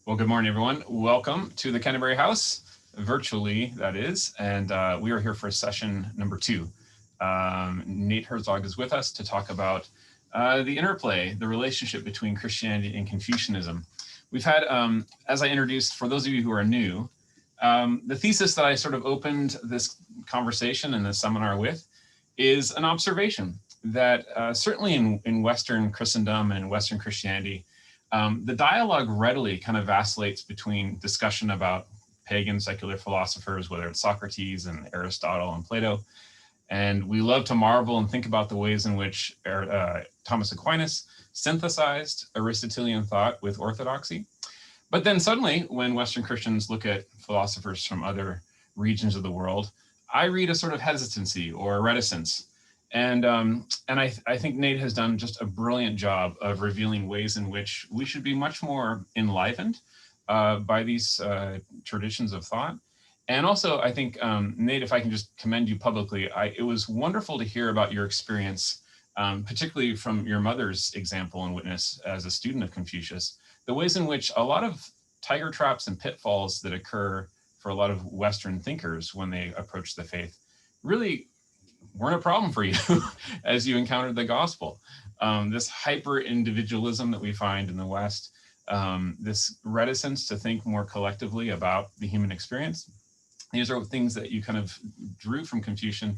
Well, good morning, everyone. Welcome to the Canterbury House, virtually, that is. And we are here for session number 2. Nate Herzog is with us to talk about the interplay, the relationship between Christianity and Confucianism. We've had, as I introduced, for those of you who are new, the thesis that I sort of opened this conversation and this seminar with is an observation that certainly in Western Christendom and Western Christianity, the dialogue readily kind of vacillates between discussion about pagan secular philosophers, whether it's Socrates and Aristotle and Plato. And we love to marvel and think about the ways in which Thomas Aquinas synthesized Aristotelian thought with orthodoxy. But then suddenly, when Western Christians look at philosophers from other regions of the world, I read a sort of hesitancy or a reticence. And I think Nate has done just a brilliant job of revealing ways in which we should be much more enlivened by these traditions of thought. And also, I think, Nate, if I can just commend you publicly, it was wonderful to hear about your experience, particularly from your mother's example and witness as a student of Confucius, the ways in which a lot of tiger traps and pitfalls that occur for a lot of Western thinkers when they approach the faith really weren't a problem for you as you encountered the gospel. This hyper individualism that we find in the West, this reticence to think more collectively about the human experience. These are things that you kind of drew from Confucian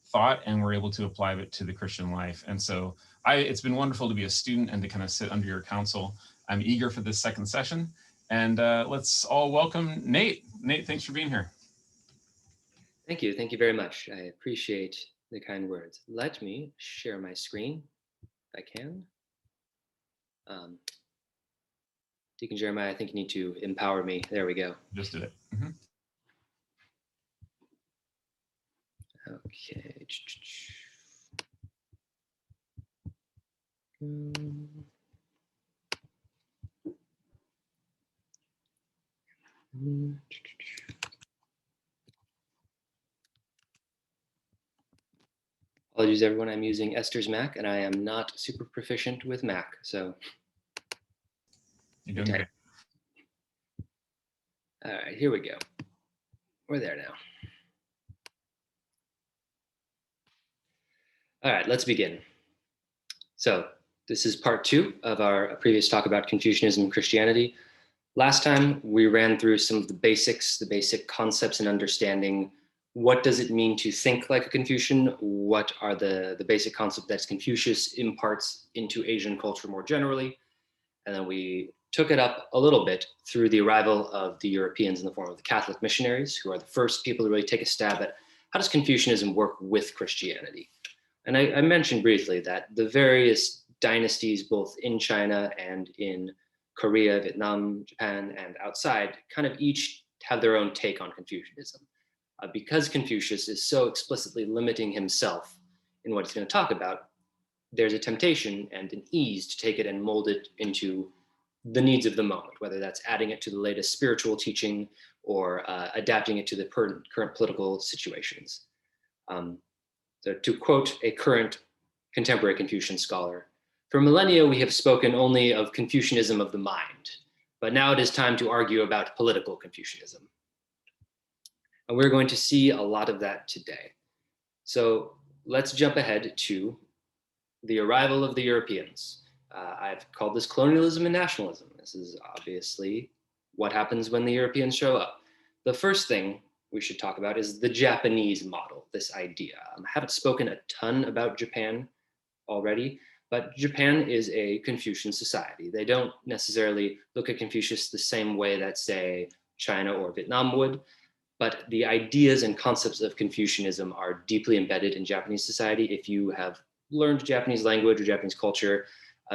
thought and were able to apply it to the Christian life. And so it's been wonderful to be a student and to kind of sit under your counsel. I'm eager for this second session. And let's all welcome Nate. Nate, thanks for being here. Thank you. Thank you very much. I appreciate the kind words. Let me share my screen if I can. Deacon Jeremiah, I think you need to empower me. There we go. Just did it. Mm-hmm. Okay. Apologies, everyone. I'm using Esther's Mac, and I am not super proficient with Mac, so. You're doing great. All right, here we go. We're there now. All right, let's begin. So this is part 2 of our previous talk about Confucianism and Christianity. Last time we ran through some of the basics, the basic concepts and understanding. What does it mean to think like a Confucian? What are the basic concepts that Confucius imparts into Asian culture more generally? And then we took it up a little bit through the arrival of the Europeans in the form of the Catholic missionaries, who are the first people to really take a stab at how does Confucianism work with Christianity? And I mentioned briefly that the various dynasties, both in China and in Korea, Vietnam, Japan, and outside, kind of each have their own take on Confucianism. Because Confucius is so explicitly limiting himself in what he's going to talk about, there's a temptation and an ease to take it and mold it into the needs of the moment, whether that's adding it to the latest spiritual teaching or adapting it to the current political situations. So to quote a current contemporary Confucian scholar, "For millennia, we have spoken only of Confucianism of the mind, but now it is time to argue about political Confucianism." And we're going to see a lot of that today. So let's jump ahead to the arrival of the Europeans. I've called this colonialism and nationalism. This is obviously what happens when the Europeans show up. The first thing we should talk about is the Japanese model, this idea. I haven't spoken a ton about Japan already, but Japan is a Confucian society. They don't necessarily look at Confucius the same way that, say, China or Vietnam would, but the ideas and concepts of Confucianism are deeply embedded in Japanese society. If you have learned Japanese language or Japanese culture,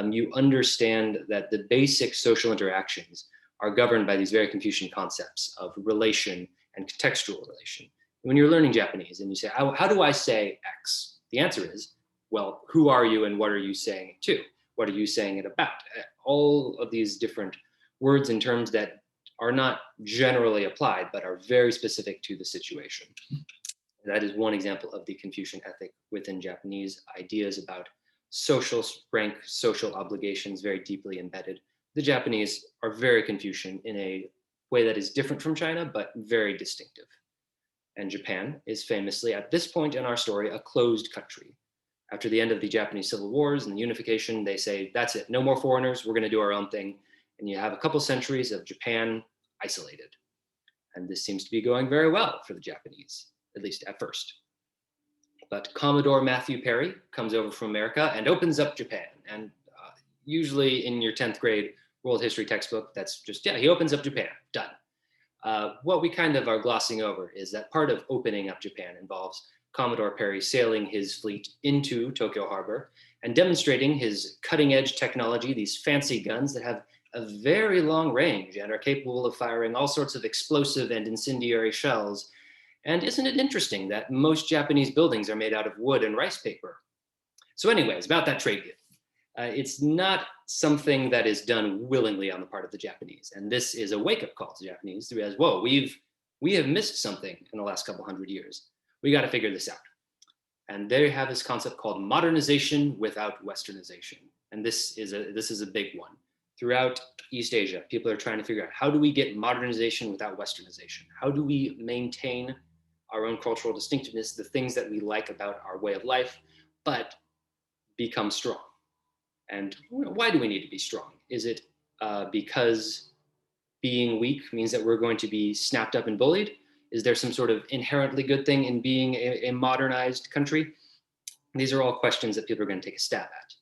you understand that the basic social interactions are governed by these very Confucian concepts of relation and contextual relation. When you're learning Japanese and you say, how do I say X? The answer is, well, who are you and what are you saying it to? What are you saying it about? All of these different words and terms that are not generally applied, but are very specific to the situation. That is one example of the Confucian ethic within Japanese, ideas about social rank, social obligations, very deeply embedded. The Japanese are very Confucian in a way that is different from China, but very distinctive. And Japan is famously, at this point in our story, a closed country. After the end of the Japanese civil wars and the unification, they say, that's it, no more foreigners, we're going to do our own thing. And you have a couple centuries of Japan isolated. And this seems to be going very well for the Japanese, at least at first. But Commodore Matthew Perry comes over from America and opens up Japan. And usually in your 10th grade world history textbook, that's just, yeah, he opens up Japan, done. What we kind of are glossing over is that part of opening up Japan involves Commodore Perry sailing his fleet into Tokyo Harbor and demonstrating his cutting edge technology, these fancy guns that have a very long range and are capable of firing all sorts of explosive and incendiary shells. And isn't it interesting that most Japanese buildings are made out of wood and rice paper? So anyways, about that trade gift. It's not something that is done willingly on the part of the Japanese. And this is a wake-up call to the Japanese to realize, whoa, we have missed something in the last couple hundred years. We got to figure this out. And they have this concept called modernization without westernization. And this is a big one. Throughout East Asia, people are trying to figure out, how do we get modernization without westernization? How do we maintain our own cultural distinctiveness, the things that we like about our way of life, but become strong? And why do we need to be strong? Is it because being weak means that we're going to be snapped up and bullied? Is there some sort of inherently good thing in being a modernized country? These are all questions that people are going to take a stab at.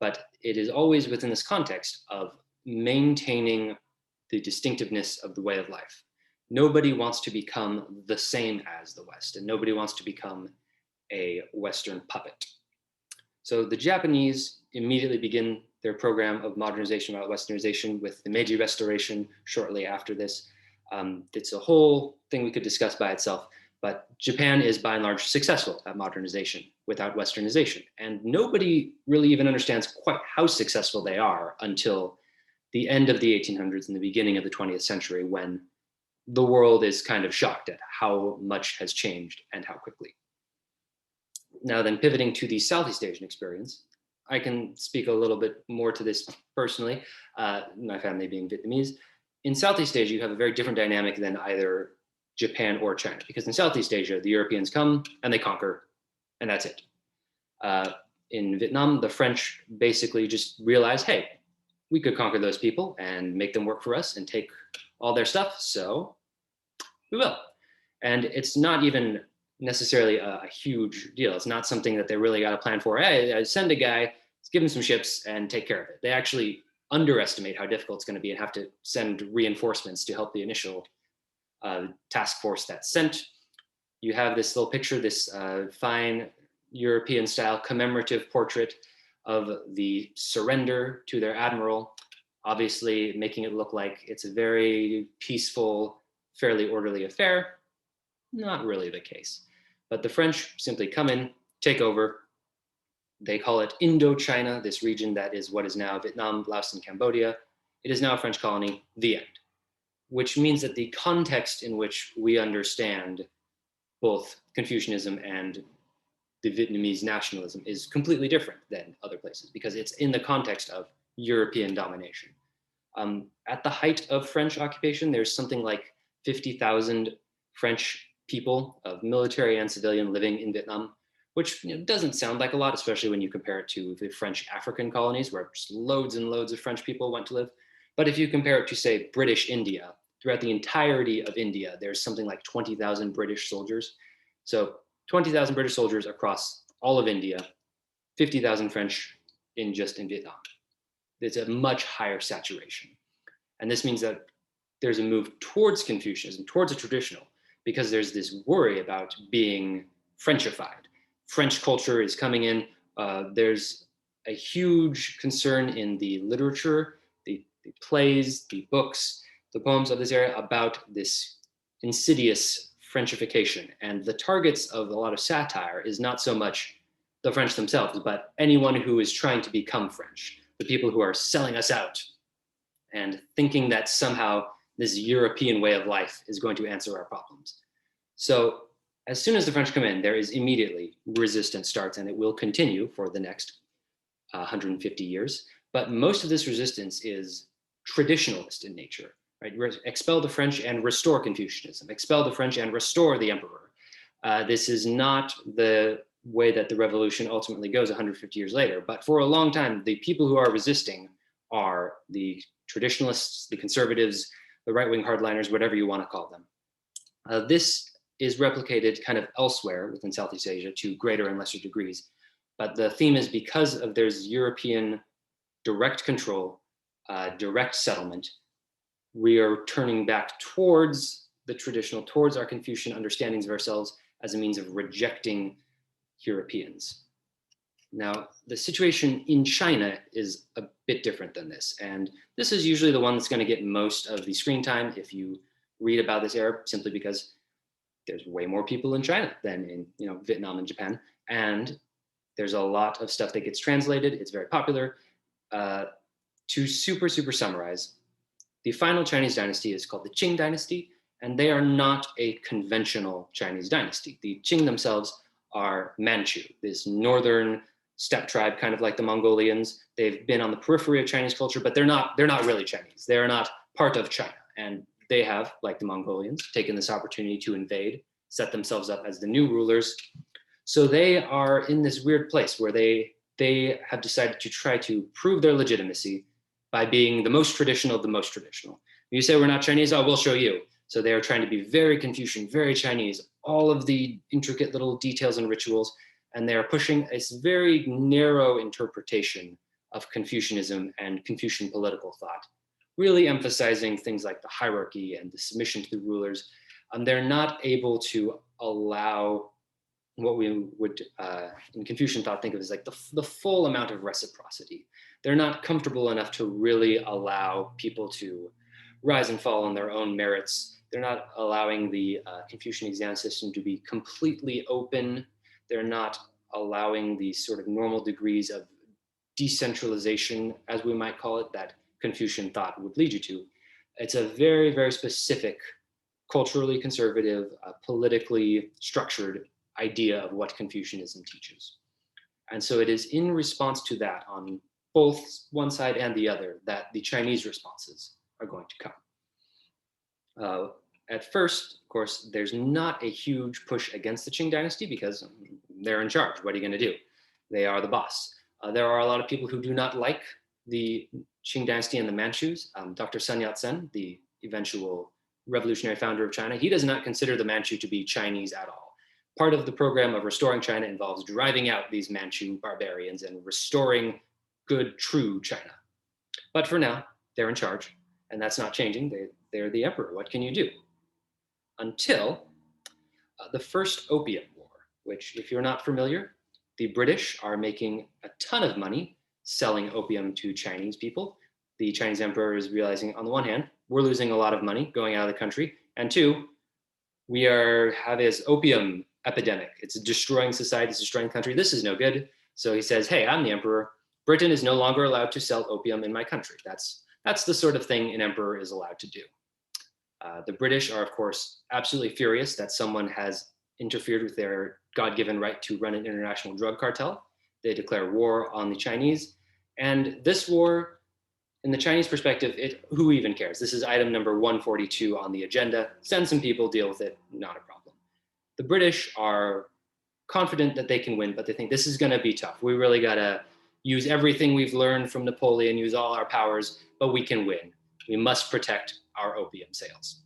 But it is always within this context of maintaining the distinctiveness of the way of life. Nobody wants to become the same as the West, and nobody wants to become a Western puppet. So the Japanese immediately begin their program of modernization without westernization with the Meiji Restoration shortly after this. It's a whole thing we could discuss by itself, but Japan is by and large successful at modernization without westernization. And nobody really even understands quite how successful they are until the end of the 1800s and the beginning of the 20th century, when the world is kind of shocked at how much has changed and how quickly. Now then, pivoting to the Southeast Asian experience, I can speak a little bit more to this personally, my family being Vietnamese. In Southeast Asia, you have a very different dynamic than either Japan or China, because in Southeast Asia, the Europeans come and they conquer, and that's it. In Vietnam, the French basically just realize, hey, we could conquer those people and make them work for us and take all their stuff, so we will. And it's not even necessarily a huge deal. It's not something that they really got a plan for. Hey, I send a guy, give him some ships and take care of it. They actually underestimate how difficult it's going to be and have to send reinforcements to help the initial task force that's sent. You have this little picture, this fine European style commemorative portrait of the surrender to their admiral, obviously making it look like it's a very peaceful, fairly orderly affair. Not really the case. But the French simply come in, take over. They call it Indochina, this region that is what is now Vietnam, Laos, and Cambodia. It is now a French colony, the end. Which means that the context in which we understand both Confucianism and the Vietnamese nationalism is completely different than other places, because it's in the context of European domination. At the height of French occupation, there's something like 50,000 French people of military and civilian living in Vietnam, which doesn't sound like a lot, especially when you compare it to the French African colonies, where just loads and loads of French people went to live. But if you compare it to, say, British India, throughout the entirety of India, there's something like 20,000 British soldiers. So 20,000 British soldiers across all of India, 50,000 French in Vietnam. It's a much higher saturation. And this means that there's a move towards Confucianism, towards a traditional, because there's this worry about being Frenchified. French culture is coming in. There's a huge concern in the literature, the plays, the books, the poems of this era about this insidious Frenchification. And the targets of a lot of satire is not so much the French themselves, but anyone who is trying to become French, the people who are selling us out and thinking that somehow this European way of life is going to answer our problems. So as soon as the French come in, there is immediately resistance starts, and it will continue for the next 150 years. But most of this resistance is traditionalist in nature, right? Expel the French and restore Confucianism, expel the French and restore the emperor. This is not the way that the revolution ultimately goes 150 years later. But for a long time, the people who are resisting are the traditionalists, the conservatives, the right-wing hardliners, whatever you want to call them. This is replicated kind of elsewhere within Southeast Asia to greater and lesser degrees. But the theme is because of there's European direct control, direct settlement, we are turning back towards the traditional, towards our Confucian understandings of ourselves as a means of rejecting Europeans. Now, the situation in China is a bit different than this. And this is usually the one that's going to get most of the screen time if you read about this era, simply because there's way more people in China than in Vietnam and Japan. And there's a lot of stuff that gets translated. It's very popular. To super summarize, the final Chinese dynasty is called the Qing Dynasty, and they are not a conventional Chinese dynasty. The Qing themselves are Manchu, this northern steppe tribe, kind of like the Mongolians. They've been on the periphery of Chinese culture, but they're not really Chinese. They're not part of China. And they have, like the Mongolians, taken this opportunity to invade, set themselves up as the new rulers. So they are in this weird place where they have decided to try to prove their legitimacy by being the most traditional of the most traditional. You say we're not Chinese, oh, we'll show you. So they are trying to be very Confucian, very Chinese, all of the intricate little details and rituals, and they are pushing a very narrow interpretation of Confucianism and Confucian political thought, really emphasizing things like the hierarchy and the submission to the rulers. They're not able to allow what we would, in Confucian thought, think of as like the full amount of reciprocity. They're not comfortable enough to really allow people to rise and fall on their own merits. They're not allowing the Confucian exam system to be completely open. They're not allowing the sort of normal degrees of decentralization, as we might call it, that Confucian thought would lead you to. It's a very, very specific, culturally conservative, politically structured idea of what Confucianism teaches. And so it is in response to that, on both one side and the other, that the Chinese responses are going to come. At first, of course, there's not a huge push against the Qing dynasty because they're in charge. What are you going to do? They are the boss. There are a lot of people who do not like the Qing dynasty and the Manchus. Dr. Sun Yat-sen, the eventual revolutionary founder of China, he does not consider the Manchu to be Chinese at all. Part of the program of restoring China involves driving out these Manchu barbarians and restoring good, true China. But for now, they're in charge, and that's not changing. They're the emperor. What can you do? Until the first Opium War, which, if you're not familiar, the British are making a ton of money selling opium to Chinese people. The Chinese emperor is realizing, on the one hand, we're losing a lot of money going out of the country, and two, we have this opium epidemic. It's destroying society, it's destroying the country. This is no good. So he says, hey, I'm the emperor. Britain is no longer allowed to sell opium in my country. That's the sort of thing an emperor is allowed to do. The British are, of course, absolutely furious that someone has interfered with their God-given right to run an international drug cartel. They declare war on the Chinese. And this war, in the Chinese perspective, who even cares? This is item number 142 on the agenda. Send some people, deal with it, not a problem. The British are confident that they can win, but they think this is going to be tough. We really got to use everything we've learned from Napoleon, use all our powers, but we can win. We must protect our opium sales.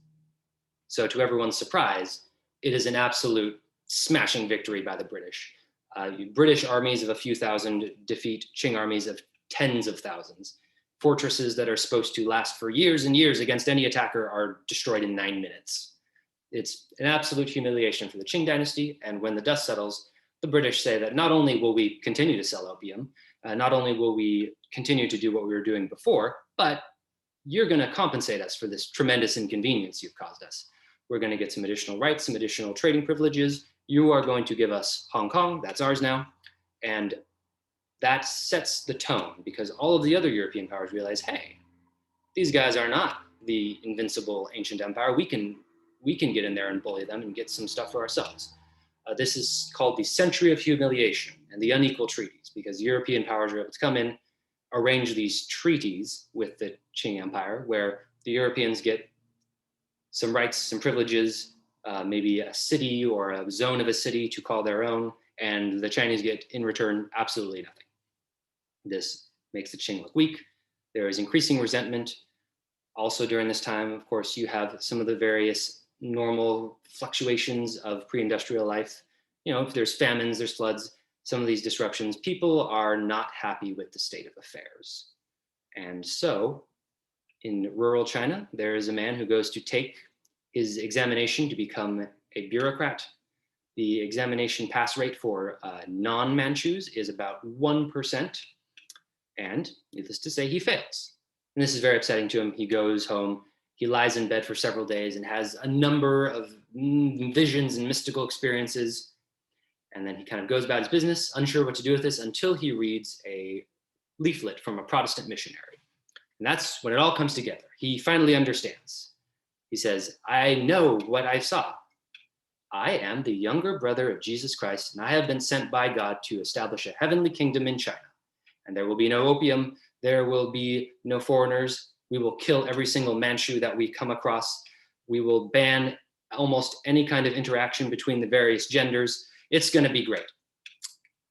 So to everyone's surprise, it is an absolute smashing victory by the British. British armies of a few thousand defeat Qing armies of tens of thousands. Fortresses that are supposed to last for years and years against any attacker are destroyed in 9 minutes. It's an absolute humiliation for the Qing dynasty. And when the dust settles, the British say that not only will we continue to sell opium, not only will we continue to do what we were doing before, but you're going to compensate us for this tremendous inconvenience you've caused us. We're going to get some additional rights, some additional trading privileges. You are going to give us Hong Kong, that's ours now. And that sets the tone because all of the other European powers realize, hey, these guys are not the invincible ancient empire. We can get in there and bully them and get some stuff for ourselves. This is called the century of humiliation and the unequal treaties because European powers are able to come in, arrange these treaties with the Qing Empire where the Europeans get some rights, some privileges, maybe a city or a zone of a city to call their own, and the Chinese get in return absolutely nothing. This makes the Qing look weak. There is increasing resentment. Also during this time, of course, you have some of the various normal fluctuations of pre-industrial life. You know, if there's famines, there's floods, some of these disruptions, people are not happy with the state of affairs. And so in rural China, there is a man who goes to take his examination to become a bureaucrat. The examination pass rate for non-Manchus is about 1%. And needless to say, he fails. And this is very upsetting to him. He goes home, he lies in bed for several days and has a number of visions and mystical experiences. And then he kind of goes about his business, unsure what to do with this, until he reads a leaflet from a Protestant missionary. And that's when it all comes together. He finally understands. He says, I know what I saw. I am the younger brother of Jesus Christ, and I have been sent by God to establish a heavenly kingdom in China. And there will be no opium, there will be no foreigners. We will kill every single Manchu that we come across. We will ban almost any kind of interaction between the various genders. It's going to be great.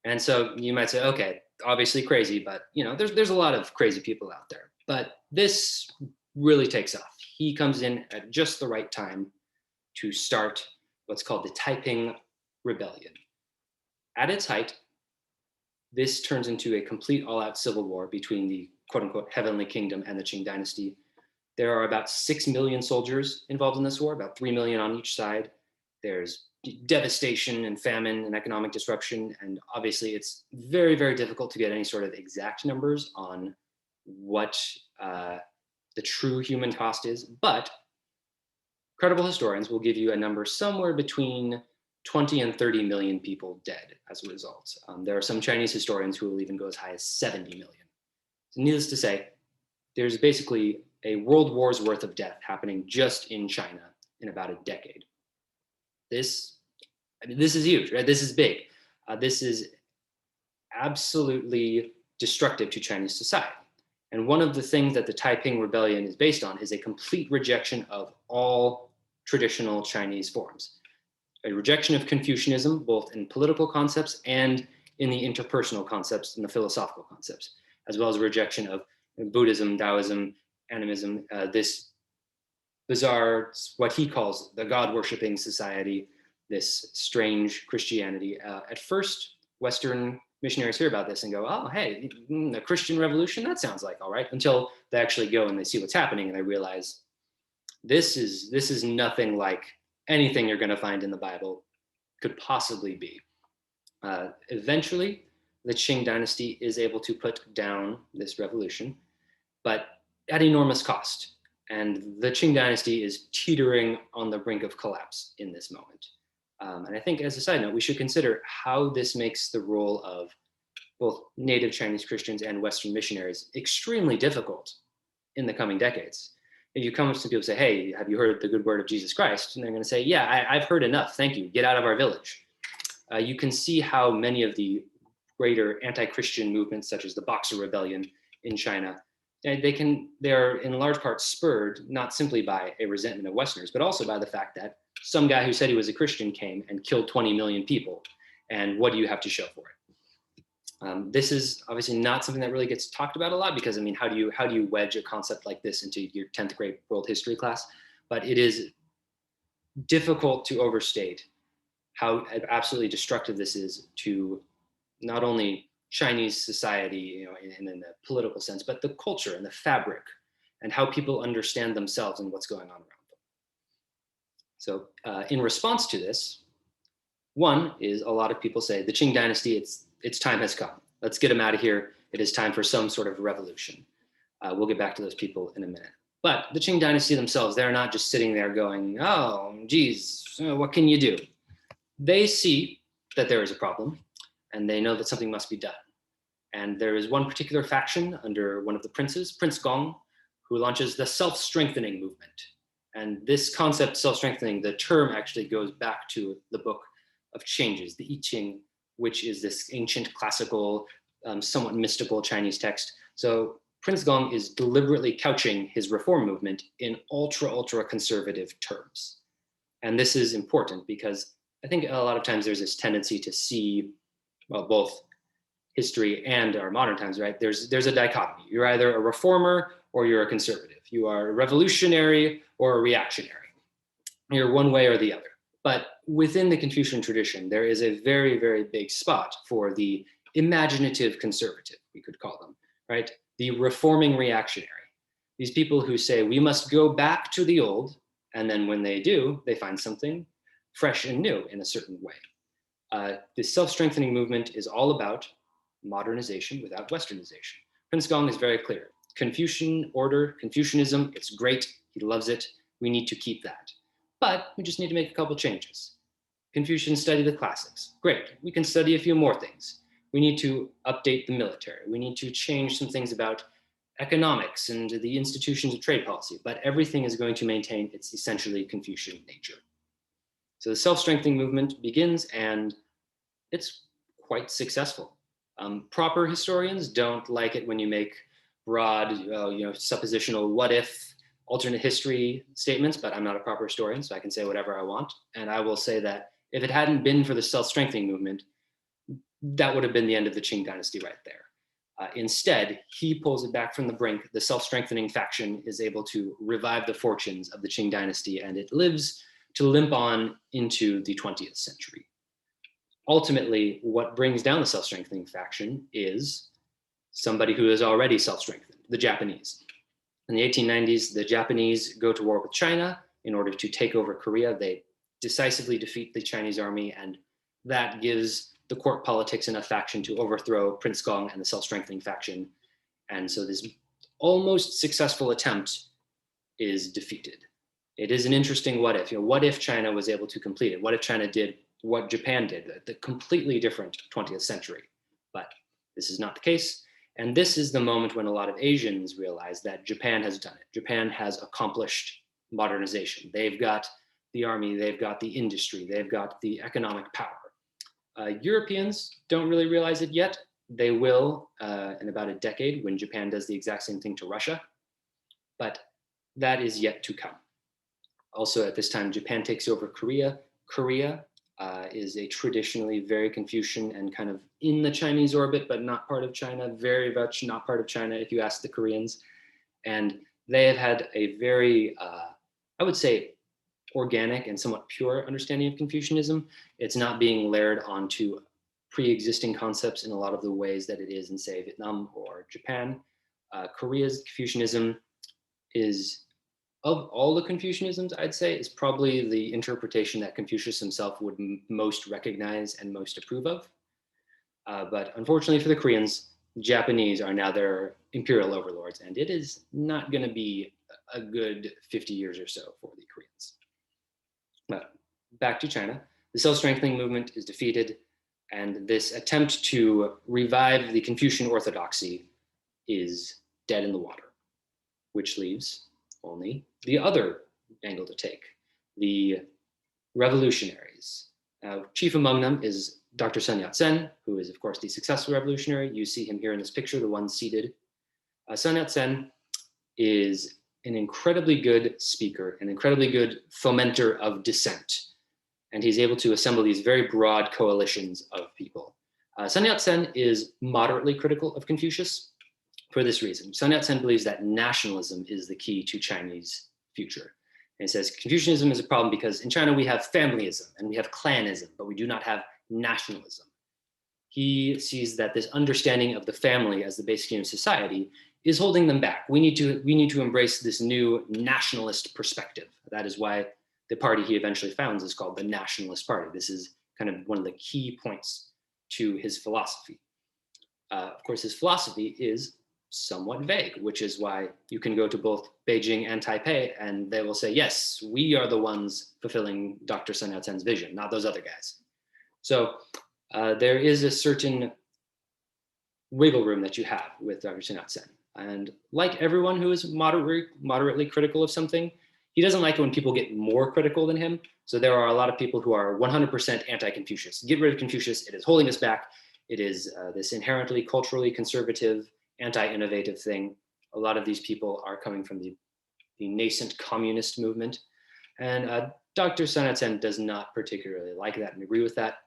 And so you might say, okay, obviously crazy, but you know, there's a lot of crazy people out there. But this really takes off. He comes in at just the right time to start what's called the Taiping Rebellion. At its height, this turns into a complete all-out civil war between the quote-unquote heavenly kingdom and the Qing Dynasty. There are about 6 million soldiers involved in this war, about 3 million on each side. There's devastation and famine and economic disruption. And obviously it's very, very difficult to get any sort of exact numbers on what the true human cost is. But credible historians will give you a number somewhere between 20 and 30 million people dead as a result. There are some Chinese historians who will even go as high as 70 million. So needless to say, there's basically a world war's worth of death happening just in China in about a decade. This is huge, right? This is big. This is absolutely destructive to Chinese society. And one of the things that the Taiping Rebellion is based on is a complete rejection of all traditional Chinese forms. A rejection of Confucianism, both in political concepts and in the interpersonal concepts and the philosophical concepts, as well as a rejection of Buddhism, Taoism, animism, this bizarre, what he calls the God-worshipping society, this strange Christianity. At first, Western missionaries hear about this and go, oh, hey, the Christian revolution, that sounds like all right, until they actually go and they see what's happening and they realize this is nothing like anything you're going to find in the Bible could possibly be. Eventually, the Qing Dynasty is able to put down this revolution, but at enormous cost. And the Qing Dynasty is teetering on the brink of collapse in this moment. And I think as a side note, we should consider how this makes the role of both native Chinese Christians and Western missionaries extremely difficult in the coming decades. If you come to people and say, hey, have you heard the good word of Jesus Christ? And they're going to say, yeah, I've heard enough. Thank you. Get out of our village. You can see how many of the greater anti-Christian movements, such as the Boxer Rebellion in China, they're in large part spurred not simply by a resentment of Westerners, but also by the fact that some guy who said he was a Christian came and killed 20 million people. And what do you have to show for it? This is obviously not something that really gets talked about a lot because, I mean, how do you wedge a concept like this into your 10th grade world history class? But it is difficult to overstate how absolutely destructive this is to not only Chinese society, you know, in the political sense, but the culture and the fabric and how people understand themselves and what's going on around them. So in response to this, one is a lot of people say the Qing Dynasty, its time has come. Let's get them out of here. It is time for some sort of revolution. We'll get back to those people in a minute. But the Qing Dynasty themselves, they're not just sitting there going, oh, geez, what can you do? They see that there is a problem and they know that something must be done. And there is one particular faction under one of the princes, Prince Gong, who launches the self-strengthening movement. And this concept, self-strengthening, the term actually goes back to the book of changes, the I Ching, which is this ancient classical, somewhat mystical Chinese text. So Prince Gong is deliberately couching his reform movement in ultra conservative terms. And this is important because I think a lot of times there's this tendency to see, well, both history and our modern times, right? There's a dichotomy. You're either a reformer or you're a conservative. You are a revolutionary or a reactionary. You're one way or the other. But within the Confucian tradition, there is a very big spot for the imaginative conservative, we could call them, right? The reforming reactionary. These people who say we must go back to the old, and then when they do, they find something fresh and new in a certain way. The self-strengthening movement is all about modernization without westernization. Prince Gong is very clear. Confucian order, Confucianism, it's great. He loves it. We need to keep that. But we just need to make a couple changes. Confucians study the classics. Great. We can study a few more things. We need to update the military. We need to change some things about economics and the institutions of trade policy, but everything is going to maintain its essentially Confucian nature. So the self-strengthening movement begins, and it's quite successful. Proper historians don't like it when you make broad, suppositional what-if, alternate history statements, but I'm not a proper historian, so I can say whatever I want. And I will say that if it hadn't been for the self-strengthening movement, that would have been the end of the Qing Dynasty right there. Instead, he pulls it back from the brink. The self-strengthening faction is able to revive the fortunes of the Qing Dynasty, and it lives to limp on into the 20th century. Ultimately, what brings down the self-strengthening faction is somebody who is already self-strengthened, the Japanese. In the 1890s, the Japanese go to war with China in order to take over Korea. They decisively defeat the Chinese army, and that gives the court politics enough faction to overthrow Prince Gong and the self-strengthening faction. And so this almost successful attempt is defeated. It is an interesting what if. What if China was able to complete it? What if China did what Japan did, the completely different 20th century? But this is not the case. And this is the moment when a lot of Asians realize that Japan has done it. Japan has accomplished modernization. They've got the army, they've got the industry, they've got the economic power. Europeans don't really realize it yet. They will in about a decade when Japan does the exact same thing to Russia. But that is yet to come. Also at this time, Japan takes over Korea. Korea is a traditionally very Confucian and kind of in the Chinese orbit, but not part of China, very much not part of China if you ask the Koreans. And they have had a very, I would say, organic and somewhat pure understanding of Confucianism. It's not being layered onto pre-existing concepts in a lot of the ways that it is in, say, Vietnam or Japan. Korea's Confucianism is, of all the Confucianisms, I'd say, is probably the interpretation that Confucius himself would most recognize and most approve of. But unfortunately for the Koreans, Japanese are now their imperial overlords, and it is not going to be a good 50 years or so for the Koreans. But back to China, the self-strengthening movement is defeated, and this attempt to revive the Confucian orthodoxy is dead in the water, which leaves only the other angle to take, the revolutionaries. Now, chief among them is Dr. Sun Yat-sen, who is, of course, the successful revolutionary. You see him here in this picture, the one seated. Sun Yat-sen is an incredibly good speaker, an incredibly good fomenter of dissent. And he's able to assemble these very broad coalitions of people. Sun Yat-sen is moderately critical of Confucius for this reason. Sun Yat-sen believes that nationalism is the key to Chinese future. And he says Confucianism is a problem because in China we have familyism and we have clanism, but we do not have nationalism. He sees that this understanding of the family as the basic unit of society is holding them back. We need to embrace this new nationalist perspective. That is why the party he eventually founds is called the Nationalist Party. This is kind of one of the key points to his philosophy. Of course, his philosophy is somewhat vague, which is why you can go to both Beijing and Taipei and they will say, yes, we are the ones fulfilling Dr. Sun Yat-sen's vision, not those other guys. So there is a certain wiggle room that you have with Dr. Sun Yat-sen. And like everyone who is moderately critical of something, he doesn't like it when people get more critical than him. So there are a lot of people who are 100% anti-Confucius. Get rid of Confucius. It is holding us back. It is this inherently culturally conservative anti-innovative thing. A lot of these people are coming from the nascent communist movement. And Dr. Sun Yat-sen does not particularly like that and agree with that.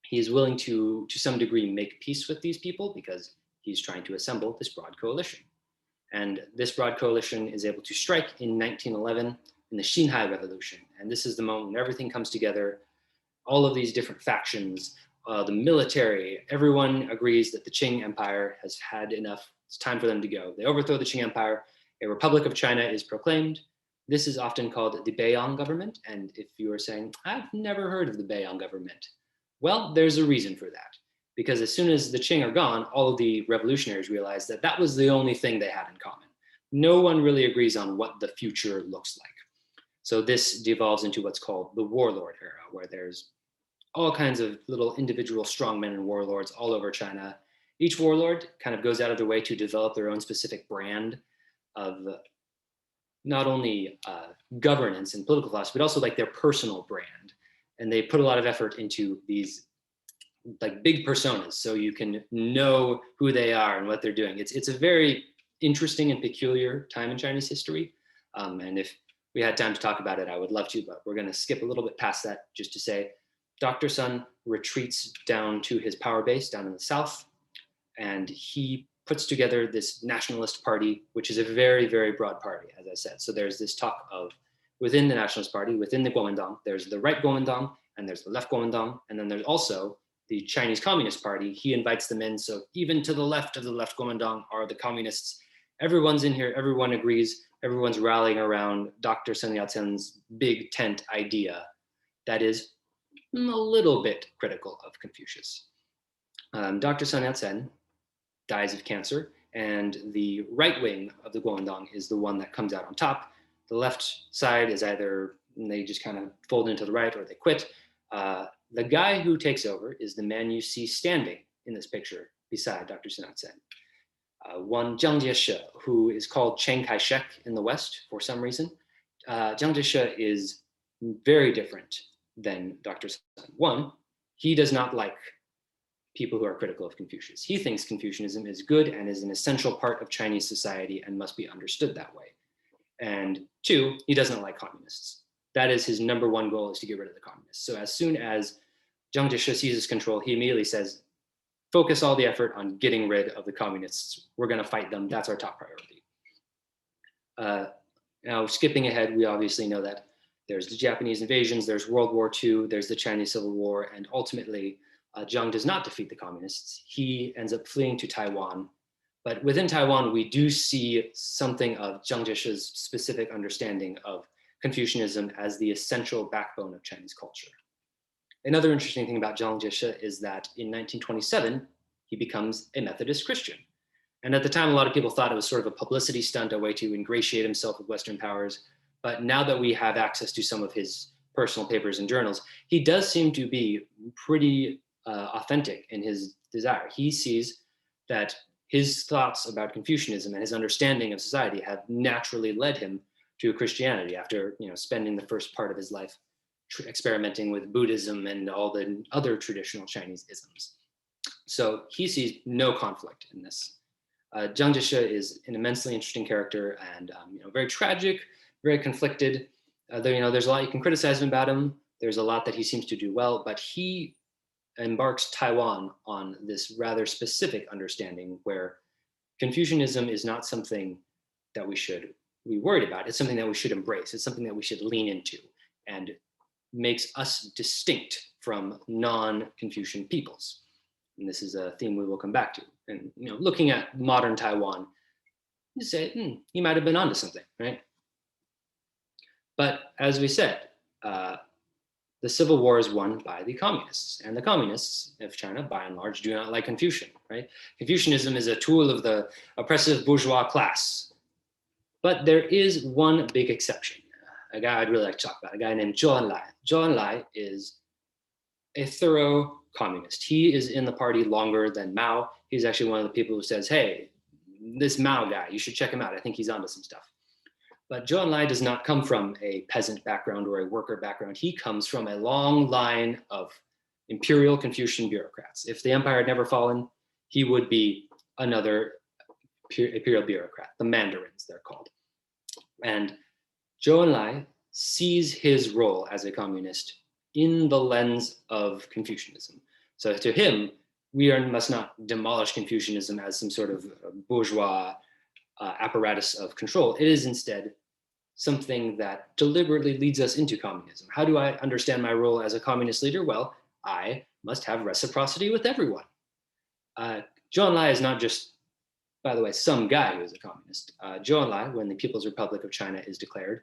He is willing to some degree, make peace with these people because he's trying to assemble this broad coalition. And this broad coalition is able to strike in 1911 in the Xinhai Revolution. And this is the moment when everything comes together, all of these different factions, the military, everyone agrees that the Qing Empire has had enough. It's time for them to go. They overthrow the Qing Empire. A Republic of China is proclaimed. This is often called the Baon Government. And if you are saying, I've never heard of the Baon Government, well, there's a reason for that. Because as soon as the Qing are gone, all of the revolutionaries realize that that was the only thing they had in common. No one really agrees on what the future looks like. So this devolves into what's called the Warlord Era, where there's all kinds of little individual strongmen and warlords all over China. Each warlord kind of goes out of their way to develop their own specific brand of not only governance and political philosophy, but also like their personal brand. And they put a lot of effort into these like big personas, so you can know who they are and what they're doing. It's a very interesting and peculiar time in Chinese history. And if we had time to talk about it, I would love to, but we're going to skip a little bit past that just to say Dr. Sun retreats down to his power base down in the south, and he puts together this nationalist party, which is a very, very broad party, as I said. So there's this talk of within the nationalist party, within the Kuomintang, there's the right Kuomintang, and there's the left Kuomintang, and then there's also the Chinese Communist Party. He invites them in. So even to the left of the left Kuomintang are the communists. Everyone's in here, everyone agrees, everyone's rallying around Dr. Sun Yat-sen's big tent idea that is a little bit critical of Confucius. Dr. Sun Yat-sen dies of cancer, and the right wing of the Kuomintang is the one that comes out on top. The left side is either they just kind of fold into the right or they quit. The guy who takes over is the man you see standing in this picture beside Dr. Sun Yat-sen. One Zhang Ching, who is called Chiang Kai-shek in the West for some reason. Zhang Ching is very different than Dr. Sun. One, he does not like people who are critical of Confucius. He thinks Confucianism is good and is an essential part of Chinese society and must be understood that way. And two, he doesn't like communists. That is his number one goal, is to get rid of the communists. So as soon as Zhang Ching seizes control, he immediately says, focus all the effort on getting rid of the communists. We're going to fight them. That's our top priority. Now, skipping ahead, we obviously know that there's the Japanese invasions, there's World War II, there's the Chinese Civil War, and ultimately, Zhang does not defeat the communists. He ends up fleeing to Taiwan. But within Taiwan, we do see something of Zhang Jie's specific understanding of Confucianism as the essential backbone of Chinese culture. Another interesting thing about Zhang Jie is that in 1927, he becomes a Methodist Christian. And at the time, a lot of people thought it was sort of a publicity stunt, a way to ingratiate himself with Western powers. But now that we have access to some of his personal papers and journals, he does seem to be pretty authentic in his desire. He sees that his thoughts about Confucianism and his understanding of society have naturally led him to Christianity after spending the first part of his life experimenting with Buddhism and all the other traditional Chinese isms. So he sees no conflict in this. Zhang Jie is an immensely interesting character and very tragic, very conflicted. There's a lot you can criticize him about him. There's a lot that he seems to do well, but he embarks Taiwan on this rather specific understanding where Confucianism is not something that we should be worried about. It's something that we should embrace. It's something that we should lean into and makes us distinct from non-Confucian peoples. And this is a theme we will come back to. And looking at modern Taiwan, you say, he might have been onto something, right? But as we said, the Civil War is won by the communists, and the communists of China, by and large, do not like Confucian, right? Confucianism is a tool of the oppressive bourgeois class. But there is one big exception, a guy I'd really like to talk about, a guy named Zhou Enlai. Zhou Enlai is a thorough communist. He is in the party longer than Mao. He's actually one of the people who says, hey, this Mao guy, you should check him out. I think he's onto some stuff. But Zhou Enlai does not come from a peasant background or a worker background. He comes from a long line of imperial Confucian bureaucrats. If the empire had never fallen, he would be another imperial bureaucrat, the mandarins they're called. And Zhou Enlai sees his role as a communist in the lens of Confucianism. So to him, must not demolish Confucianism as some sort of bourgeois apparatus of control. It is instead something that deliberately leads us into communism. How do I understand my role as a communist leader? Well, I must have reciprocity with everyone. Zhou Enlai is not just, by the way, some guy who is a communist. Zhou Enlai, when the People's Republic of China is declared,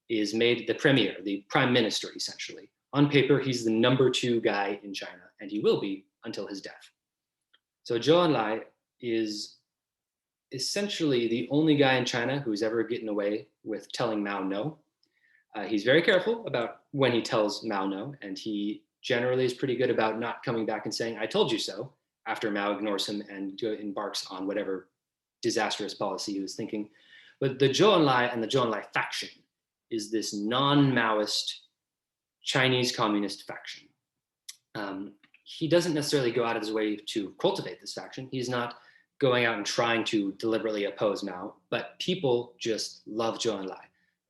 is made the premier, the prime minister, essentially. On paper, he's the number 2 guy in China, and he will be until his death. So Zhou Enlai is essentially the only guy in China who's ever gotten away with telling Mao no. He's very careful about when he tells Mao no, and he generally is pretty good about not coming back and saying, I told you so, after Mao ignores him and embarks on whatever disastrous policy he was thinking. But the Zhou Enlai and the Zhou Enlai faction is this non-Maoist Chinese communist faction. He doesn't necessarily go out of his way to cultivate this faction. He's not going out and trying to deliberately oppose Mao, but people just love Zhou Enlai.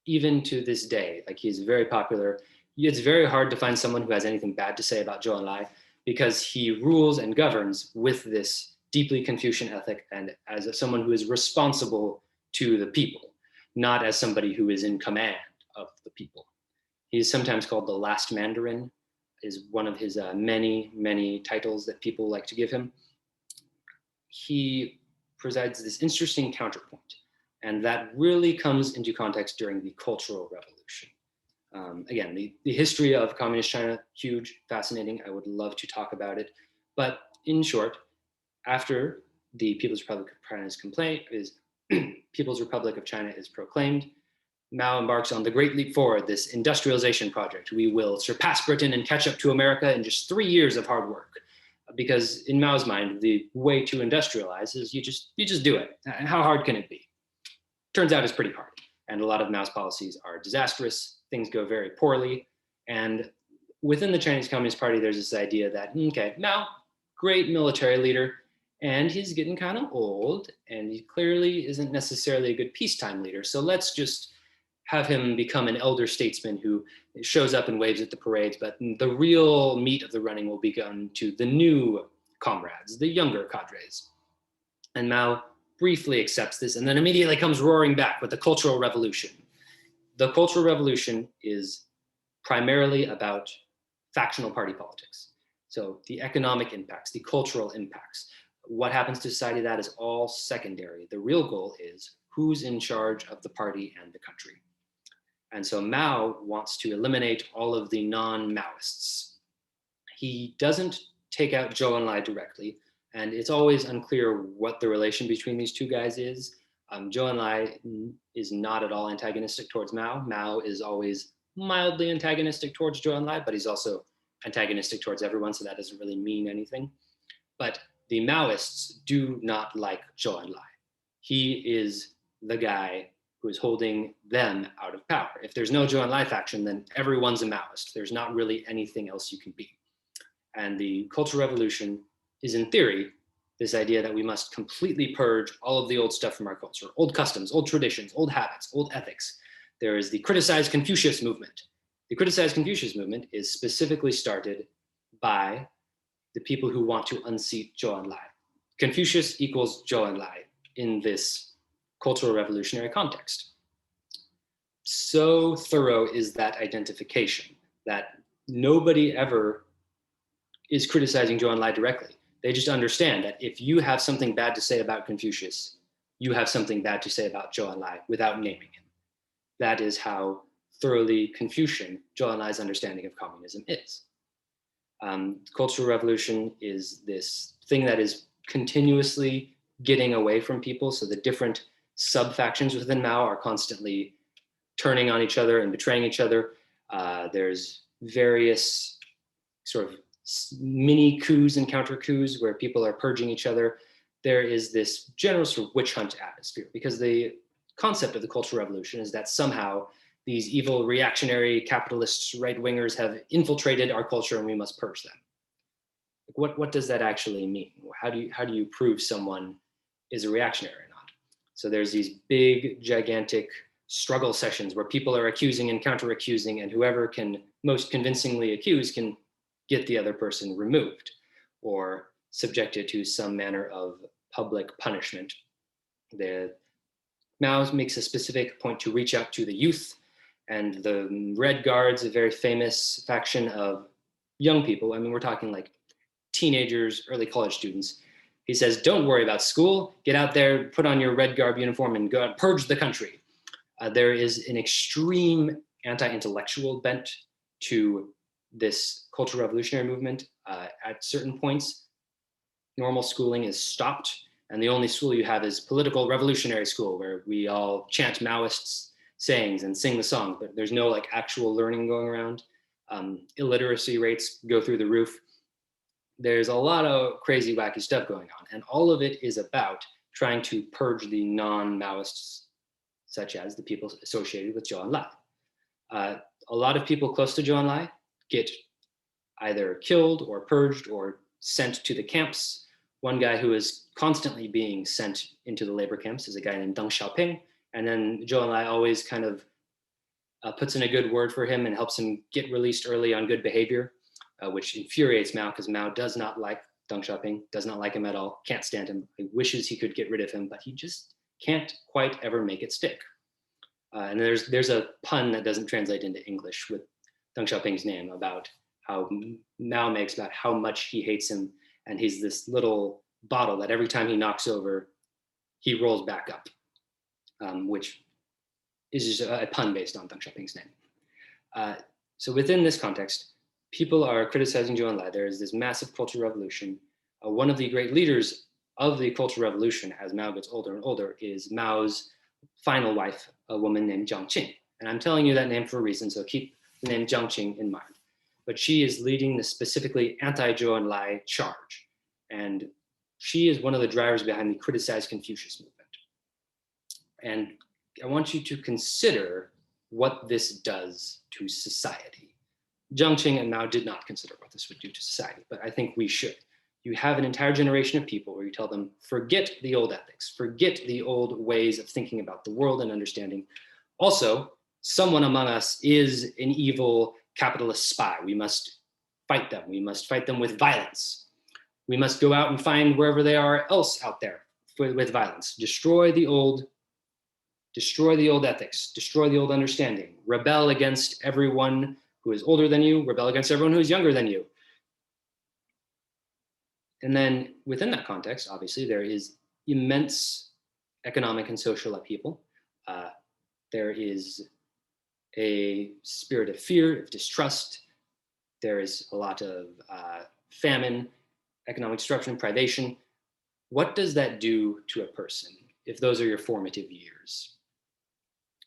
Even to this day, like, he's very popular. It's very hard to find someone who has anything bad to say about Zhou Enlai, because he rules and governs with this deeply Confucian ethic and as someone who is responsible to the people, not as somebody who is in command of the people. He's sometimes called the Last Mandarin, is one of his many, many titles that people like to give him. He presides this interesting counterpoint, and that really comes into context during the Cultural Revolution. Again, the history of communist China, huge, fascinating. I would love to talk about it. But in short, after the People's Republic of China is proclaimed, Mao embarks on the Great Leap Forward, this industrialization project. We will surpass Britain and catch up to America in just 3 years of hard work. Because in Mao's mind, the way to industrialize is you just do it. How hard can it be? Turns out it's pretty hard. And a lot of Mao's policies are disastrous. Things go very poorly. And within the Chinese Communist Party, there's this idea that, okay, Mao, great military leader, and he's getting kind of old, and he clearly isn't necessarily a good peacetime leader. So let's just have him become an elder statesman who shows up and waves at the parades, but the real meat of the running will be done to the new comrades, the younger cadres. And Mao briefly accepts this and then immediately comes roaring back with the Cultural Revolution. The Cultural Revolution is primarily about factional party politics. So the economic impacts, the cultural impacts, what happens to society, that is all secondary. The real goal is who's in charge of the party and the country. And so Mao wants to eliminate all of the non-Maoists. He doesn't take out Zhou Enlai directly, and it's always unclear what the relation between these two guys is. Zhou Enlai is not at all antagonistic towards Mao. Mao is always mildly antagonistic towards Zhou Enlai, but he's also antagonistic towards everyone, so that doesn't really mean anything. But the Maoists do not like Zhou Enlai. He is the guy who is holding them out of power. If there's no Zhou Enlai faction, then everyone's a Maoist. There's not really anything else you can be. And the Cultural Revolution is, in theory, this idea that we must completely purge all of the old stuff from our culture, old customs, old traditions, old habits, old ethics. There is the Criticize Confucius movement. The Criticize Confucius movement is specifically started by the people who want to unseat Zhou Enlai. Confucius equals Zhou Enlai in this cultural revolutionary context. So thorough is that identification that nobody ever is criticizing Zhou Enlai directly. They just understand that if you have something bad to say about Confucius, you have something bad to say about Zhou Enlai without naming him. That is how thoroughly Confucian Zhou Enlai's understanding of communism is. Cultural revolution is this thing that is continuously getting away from people. So the different sub-factions within Mao are constantly turning on each other and betraying each other. There's various sort of mini coups and counter coups where people are purging each other. There is this general sort of witch hunt atmosphere, because the concept of the Cultural Revolution is that somehow these evil reactionary capitalists, right-wingers have infiltrated our culture and we must purge them. What does that actually mean? How do you prove someone is a reactionary or not? So there's these big, gigantic struggle sessions where people are accusing and counter-accusing, and whoever can most convincingly accuse can get the other person removed or subjected to some manner of public punishment. Mao makes a specific point to reach out to the youth, and the Red Guards, a very famous faction of young people. I mean, we're talking like teenagers, early college students. He says, don't worry about school. Get out there, put on your Red Guard uniform, and go out, purge the country. There is an extreme anti-intellectual bent to this cultural revolutionary movement. At certain points, normal schooling is stopped, and the only school you have is political revolutionary school, where we all chant Maoist sayings and sing the songs, but there's no like actual learning going around. Illiteracy rates go through the roof. There's a lot of crazy, wacky stuff going on, and all of it is about trying to purge the non-Maoists, such as the people associated with Zhou Enlai. A lot of people close to Zhou Enlai get either killed or purged or sent to the camps. One guy who is constantly being sent into the labor camps is a guy named Deng Xiaoping, and then Zhou Enlai always kind of puts in a good word for him and helps him get released early on good behavior, which infuriates Mao, because Mao does not like Deng Xiaoping, does not like him at all, can't stand him. He wishes he could get rid of him, but he just can't quite ever make it stick. And there's a pun that doesn't translate into English with Deng Xiaoping's name about how Mao makes about how much he hates him, and he's this little bottle that every time he knocks over, he rolls back up, which is just a pun based on Deng Xiaoping's name. So within this context, people are criticizing Zhou Enlai. There is this massive cultural revolution. One of the great leaders of the cultural revolution, as Mao gets older and older, is Mao's final wife, a woman named Zhang Ching. And I'm telling you that name for a reason, so keep the name Zhang Ching in mind. But she is leading the specifically anti-Zhou Enlai charge. And she is one of the drivers behind the criticized Confucius movement. And I want you to consider what this does to society. Zhang Ching and Mao did not consider what this would do to society, but I think we should. You have an entire generation of people where you tell them, forget the old ethics, forget the old ways of thinking about the world and understanding. Also, someone among us is an evil capitalist spy. We must fight them. We must fight them with violence. We must go out and find wherever they are else out there with violence. Destroy the old ethics, destroy the old understanding, rebel against everyone who is older than you, rebel against everyone who is younger than you. And then within that context, obviously, there is immense economic and social upheaval. There is a spirit of fear, of distrust. There is a lot of famine, economic disruption, privation. What does that do to a person if those are your formative years?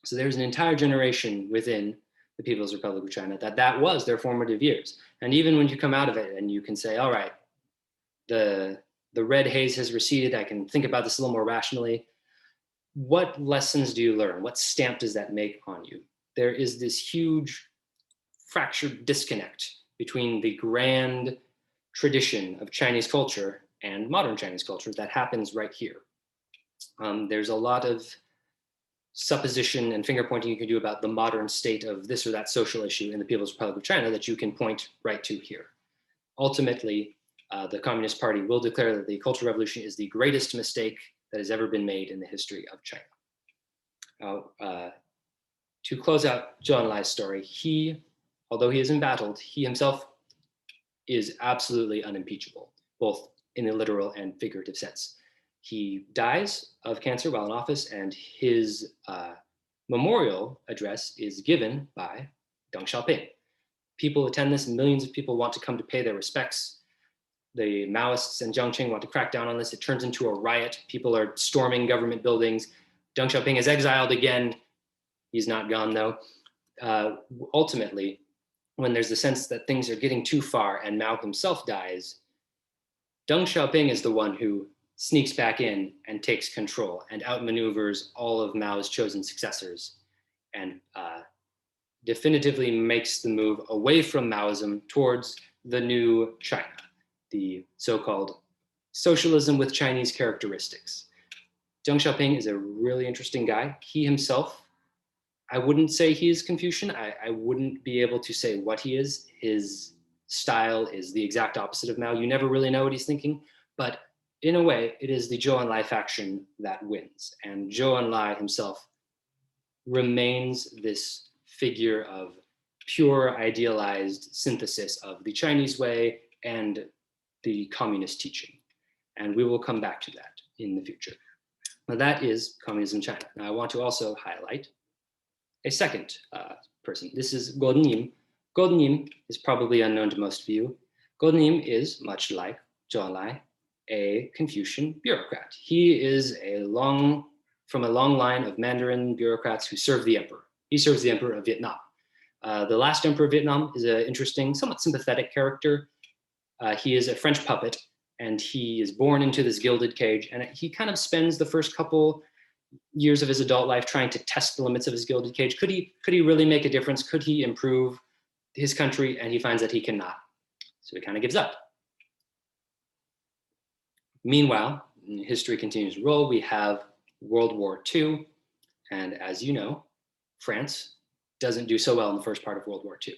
So there's an entire generation within the People's Republic of China that was their formative years. And even when you come out of it and you can say, all right, the red haze has receded, I can think about this a little more rationally. What lessons do you learn? What stamp does that make on you? There is this huge fractured disconnect between the grand tradition of Chinese culture and modern Chinese culture that happens right here. There's a lot of supposition and finger pointing you can do about the modern state of this or that social issue in the People's Republic of China that you can point right to here. Ultimately, the Communist Party will declare that the Cultural Revolution is the greatest mistake that has ever been made in the history of China. To close out Zhou Enlai's story, although he is embattled, he himself is absolutely unimpeachable, both in a literal and figurative sense. He dies of cancer while in office, and his memorial address is given by Deng Xiaoping. People attend this, millions of people want to come to pay their respects. The Maoists and Zhang Ching want to crack down on this. It turns into a riot. People are storming government buildings. Deng Xiaoping is exiled again. He's not gone, though. Ultimately, when there's the sense that things are getting too far and Mao himself dies, Deng Xiaoping is the one who sneaks back in and takes control and outmaneuvers all of Mao's chosen successors and definitively makes the move away from Maoism towards the new China, the so-called socialism with Chinese characteristics. Deng Xiaoping is a really interesting guy. He himself, I wouldn't say he is Confucian. I wouldn't be able to say what he is. His style is the exact opposite of Mao. You never really know what he's thinking, but in a way, it is the Zhou Enlai faction that wins. And Zhou Enlai himself remains this figure of pure idealized synthesis of the Chinese way and the communist teaching. And we will come back to that in the future. Now that is Communism in China. Now I want to also highlight a second person. This is Go Nim. Go Nim is probably unknown to most of you. Go Nim is, much like Zhou Enlai, a Confucian bureaucrat. He is from a long line of Mandarin bureaucrats who serve the emperor. He serves the emperor of Vietnam. The last emperor of Vietnam is an interesting, somewhat sympathetic character. He is a French puppet, and he is born into this gilded cage, and he kind of spends the first couple years of his adult life trying to test the limits of his gilded cage. Could he really make a difference? Could he improve his country? And he finds that he cannot. So he kind of gives up. Meanwhile, history continues to roll. We have World War II. And as you know, France doesn't do so well in the first part of World War II.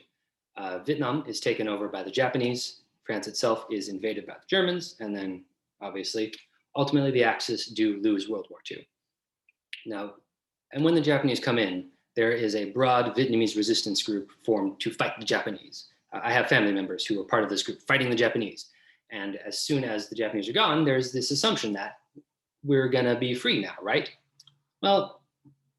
Vietnam is taken over by the Japanese. France itself is invaded by the Germans. And then, obviously, ultimately, the Axis do lose World War II. Now, and when the Japanese come in, there is a broad Vietnamese resistance group formed to fight the Japanese. I have family members who are part of this group fighting the Japanese. And as soon as the Japanese are gone, there's this assumption that we're going to be free now, right? Well,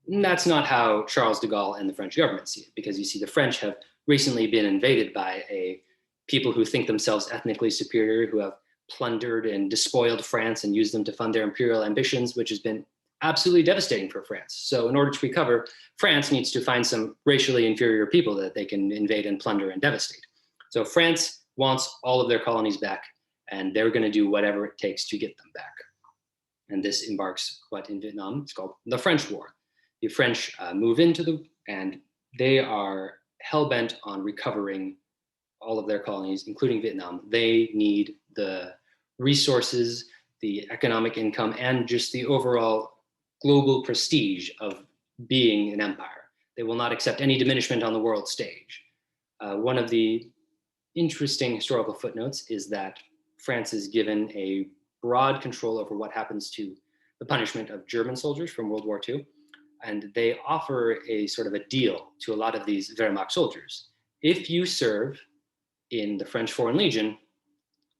that's not how Charles de Gaulle and the French government see it, because you see the French have recently been invaded by a people who think themselves ethnically superior, who have plundered and despoiled France and used them to fund their imperial ambitions, which has been absolutely devastating for France. So in order to recover, France needs to find some racially inferior people that they can invade and plunder and devastate. So France wants all of their colonies back, and they're going to do whatever it takes to get them back. And this embarks what in Vietnam it's called the French War. The French move into and they are hell-bent on recovering all of their colonies, including Vietnam. They need the resources, the economic income, and just the overall global prestige of being an empire. They will not accept any diminishment on the world stage. One of the interesting historical footnotes is that France is given a broad control over what happens to the punishment of German soldiers from World War II. And they offer a sort of a deal to a lot of these Wehrmacht soldiers. If you serve in the French Foreign Legion,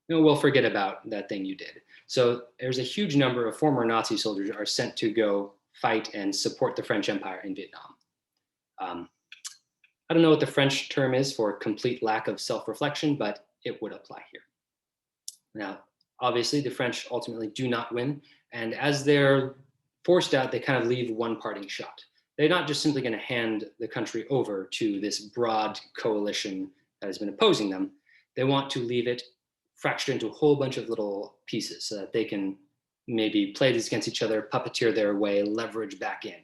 we'll forget about that thing you did. So there's a huge number of former Nazi soldiers are sent to go fight and support the French Empire in Vietnam. I don't know what the French term is for complete lack of self-reflection, but it would apply here. Now, obviously, the French ultimately do not win. And as they're forced out, they kind of leave one parting shot. They're not just simply going to hand the country over to this broad coalition that has been opposing them. They want to leave it fractured into a whole bunch of little pieces so that they can maybe play these against each other, puppeteer their way, leverage back in.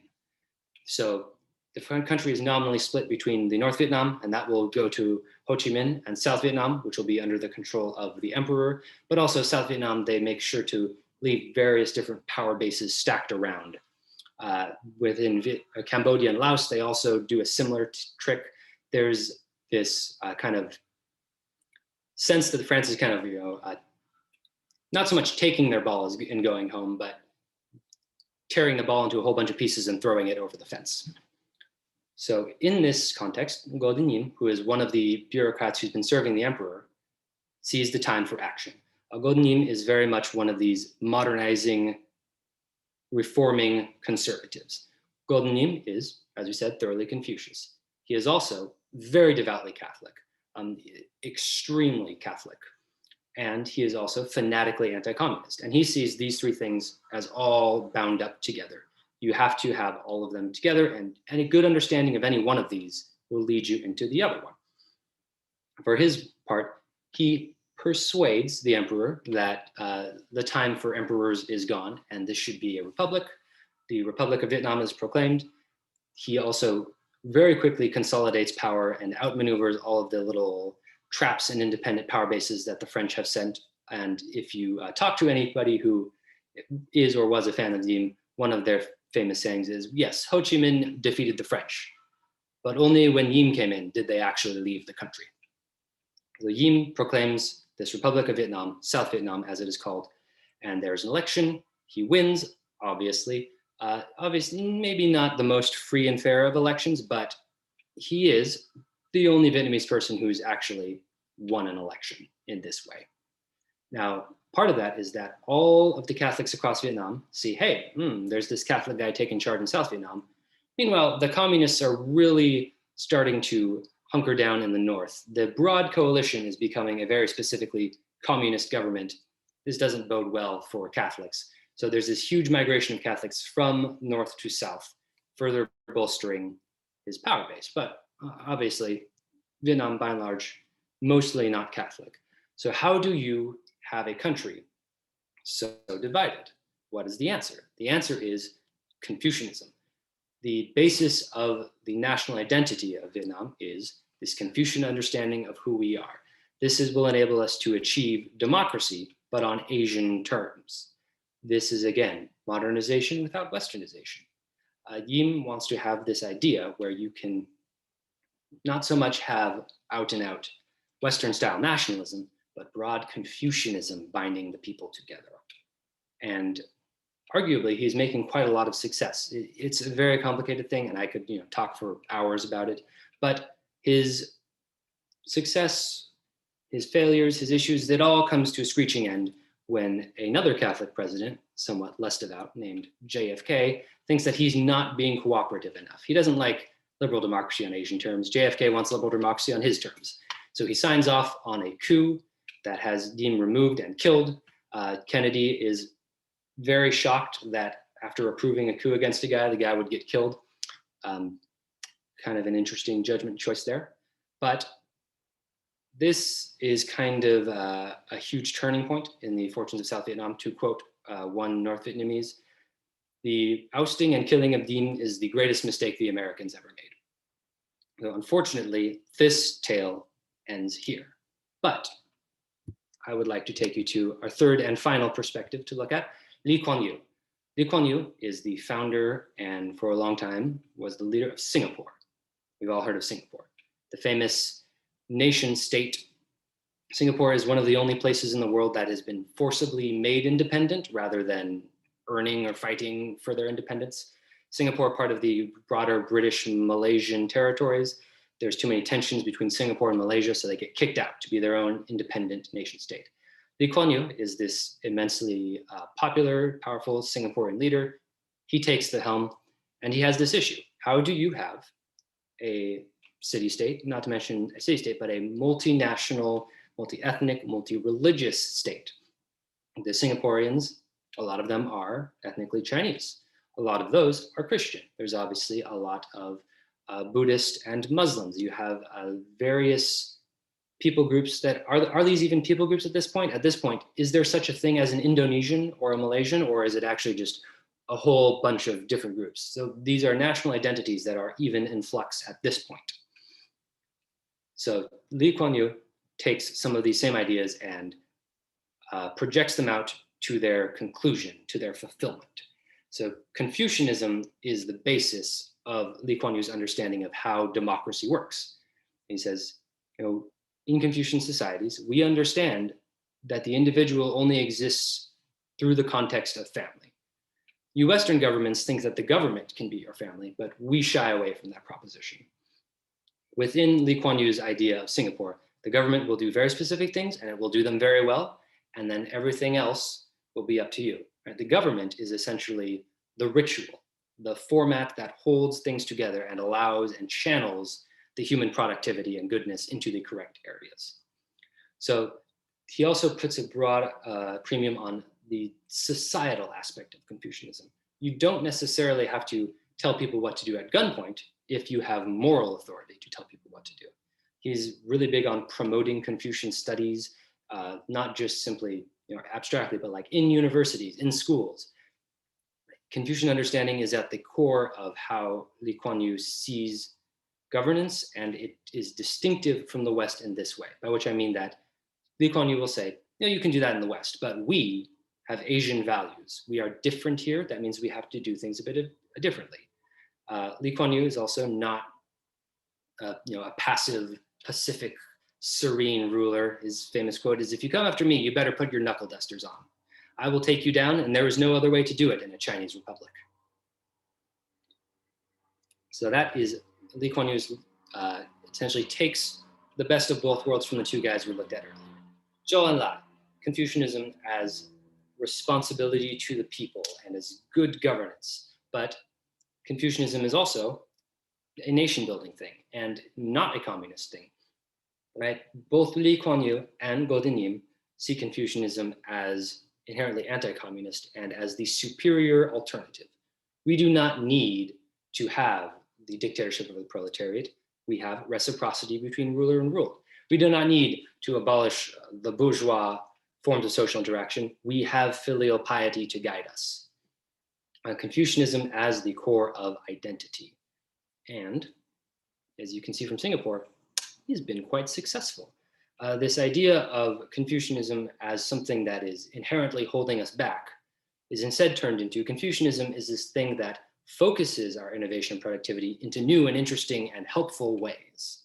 So the country is nominally split between the North Vietnam, and that will go to Ho Chi Minh, and South Vietnam, which will be under the control of the emperor. But also South Vietnam, they make sure to leave various different power bases stacked around. Within Cambodia and Laos, they also do a similar trick. There's this kind of sense that France is kind of, not so much taking their ball and going home, but tearing the ball into a whole bunch of pieces and throwing it over the fence. So in this context, Go Nim, who is one of the bureaucrats who's been serving the emperor, sees the time for action. Go Nim is very much one of these modernizing, reforming conservatives. Go Nim is, as we said, thoroughly Confucius. He is also very devoutly Catholic, extremely Catholic. And he is also fanatically anti-communist. And he sees these three things as all bound up together. You have to have all of them together, and a good understanding of any one of these will lead you into the other one. For his part, he persuades the emperor that the time for emperors is gone, and this should be a republic. The Republic of Vietnam is proclaimed. He also very quickly consolidates power and outmaneuvers all of the little traps and independent power bases that the French have sent. And if you talk to anybody who is or was a fan of Diem, one of their famous sayings is, yes, Ho Chi Minh defeated the French, but only when Diem came in did they actually leave the country. So Diem proclaims this Republic of Vietnam, South Vietnam as it is called, and there's an election. He wins, obviously. Obviously, maybe not the most free and fair of elections, but he is the only Vietnamese person who's actually won an election in this way. Now, part of that is that all of the Catholics across Vietnam see, hey, there's this Catholic guy taking charge in South Vietnam. Meanwhile, the communists are really starting to hunker down in the north. The broad coalition is becoming a very specifically communist government. This doesn't bode well for Catholics. So there's this huge migration of Catholics from north to south, further bolstering his power base. But obviously, Vietnam, by and large, mostly not Catholic. So how do you have a country so divided? What is the answer? The answer is Confucianism. The basis of the national identity of Vietnam is this Confucian understanding of who we are. This will enable us to achieve democracy, but on Asian terms. This is, again, modernization without Westernization. Diem wants to have this idea where you can not so much have out and out Western style nationalism, but broad Confucianism binding the people together. And arguably, he's making quite a lot of success. It's a very complicated thing, and I could talk for hours about it. But his success, his failures, his issues, it all comes to a screeching end when another Catholic president, somewhat less devout, named JFK, thinks that he's not being cooperative enough. He doesn't like liberal democracy on Asian terms. JFK wants liberal democracy on his terms. So he signs off on a coup that has Diem removed and killed. Kennedy is very shocked that after approving a coup against a guy, the guy would get killed. Kind of an interesting judgment choice there. But this is kind of a huge turning point in the fortunes of South Vietnam. To quote one North Vietnamese, the ousting and killing of Diem is the greatest mistake the Americans ever made. So unfortunately, this tale ends here. But I would like to take you to our third and final perspective to look at, Lee Kuan Yew. Lee Kuan Yew is the founder and for a long time was the leader of Singapore. We've all heard of Singapore, the famous nation state. Singapore is one of the only places in the world that has been forcibly made independent rather than earning or fighting for their independence. Singapore, part of the broader British Malaysian territories. There's too many tensions between Singapore and Malaysia, so they get kicked out to be their own independent nation state. Lee Kuan Yew is this immensely popular, powerful Singaporean leader. He takes the helm, and he has this issue. How do you have a city-state, not to mention a city-state, but a multinational, multi-ethnic, multi-religious state? The Singaporeans, a lot of them are ethnically Chinese. A lot of those are Christian. There's obviously a lot of Buddhist and Muslims. You have various people groups that are these even people groups at this point? At this point, is there such a thing as an Indonesian or a Malaysian, or is it actually just a whole bunch of different groups? So these are national identities that are even in flux at this point. So Lee Kuan Yew takes some of these same ideas and projects them out to their conclusion, to their fulfillment. So Confucianism is the basis of Lee Kuan Yew's understanding of how democracy works. He says, in Confucian societies, we understand that the individual only exists through the context of family. You Western governments think that the government can be your family, but we shy away from that proposition. Within Lee Kuan Yew's idea of Singapore, the government will do very specific things and it will do them very well, and then everything else will be up to you. Right? The government is essentially the ritual, the format that holds things together and allows and channels the human productivity and goodness into the correct areas. So he also puts a broad premium on the societal aspect of Confucianism. You don't necessarily have to tell people what to do at gunpoint if you have moral authority to tell people what to do. He's really big on promoting Confucian studies, not just simply abstractly, but like in universities, in schools. Confucian understanding is at the core of how Lee Kuan Yew sees governance, and it is distinctive from the West in this way, by which I mean that Lee Kuan Yew will say, you can do that in the West, but we have Asian values. We are different here. That means we have to do things a bit differently. Lee Kuan Yew is also not a passive, pacific, serene ruler. His famous quote is, "If you come after me, you better put your knuckle dusters on. I will take you down, and there is no other way to do it in a Chinese republic." So that is Lee Kuan Yew's essentially takes the best of both worlds from the two guys we looked at earlier. Zhou Enlai, Confucianism as responsibility to the people and as good governance. But Confucianism is also a nation building thing and not a communist thing, right? Both Lee Kuan Yew and Go Din-Nim see Confucianism as inherently anti-communist and as the superior alternative. We do not need to have the dictatorship of the proletariat. We have reciprocity between ruler and ruled. We do not need to abolish the bourgeois forms of social interaction. We have filial piety to guide us. Confucianism as the core of identity. And as you can see from Singapore, he's been quite successful. This idea of Confucianism as something that is inherently holding us back is instead turned into Confucianism is this thing that focuses our innovation and productivity into new and interesting and helpful ways.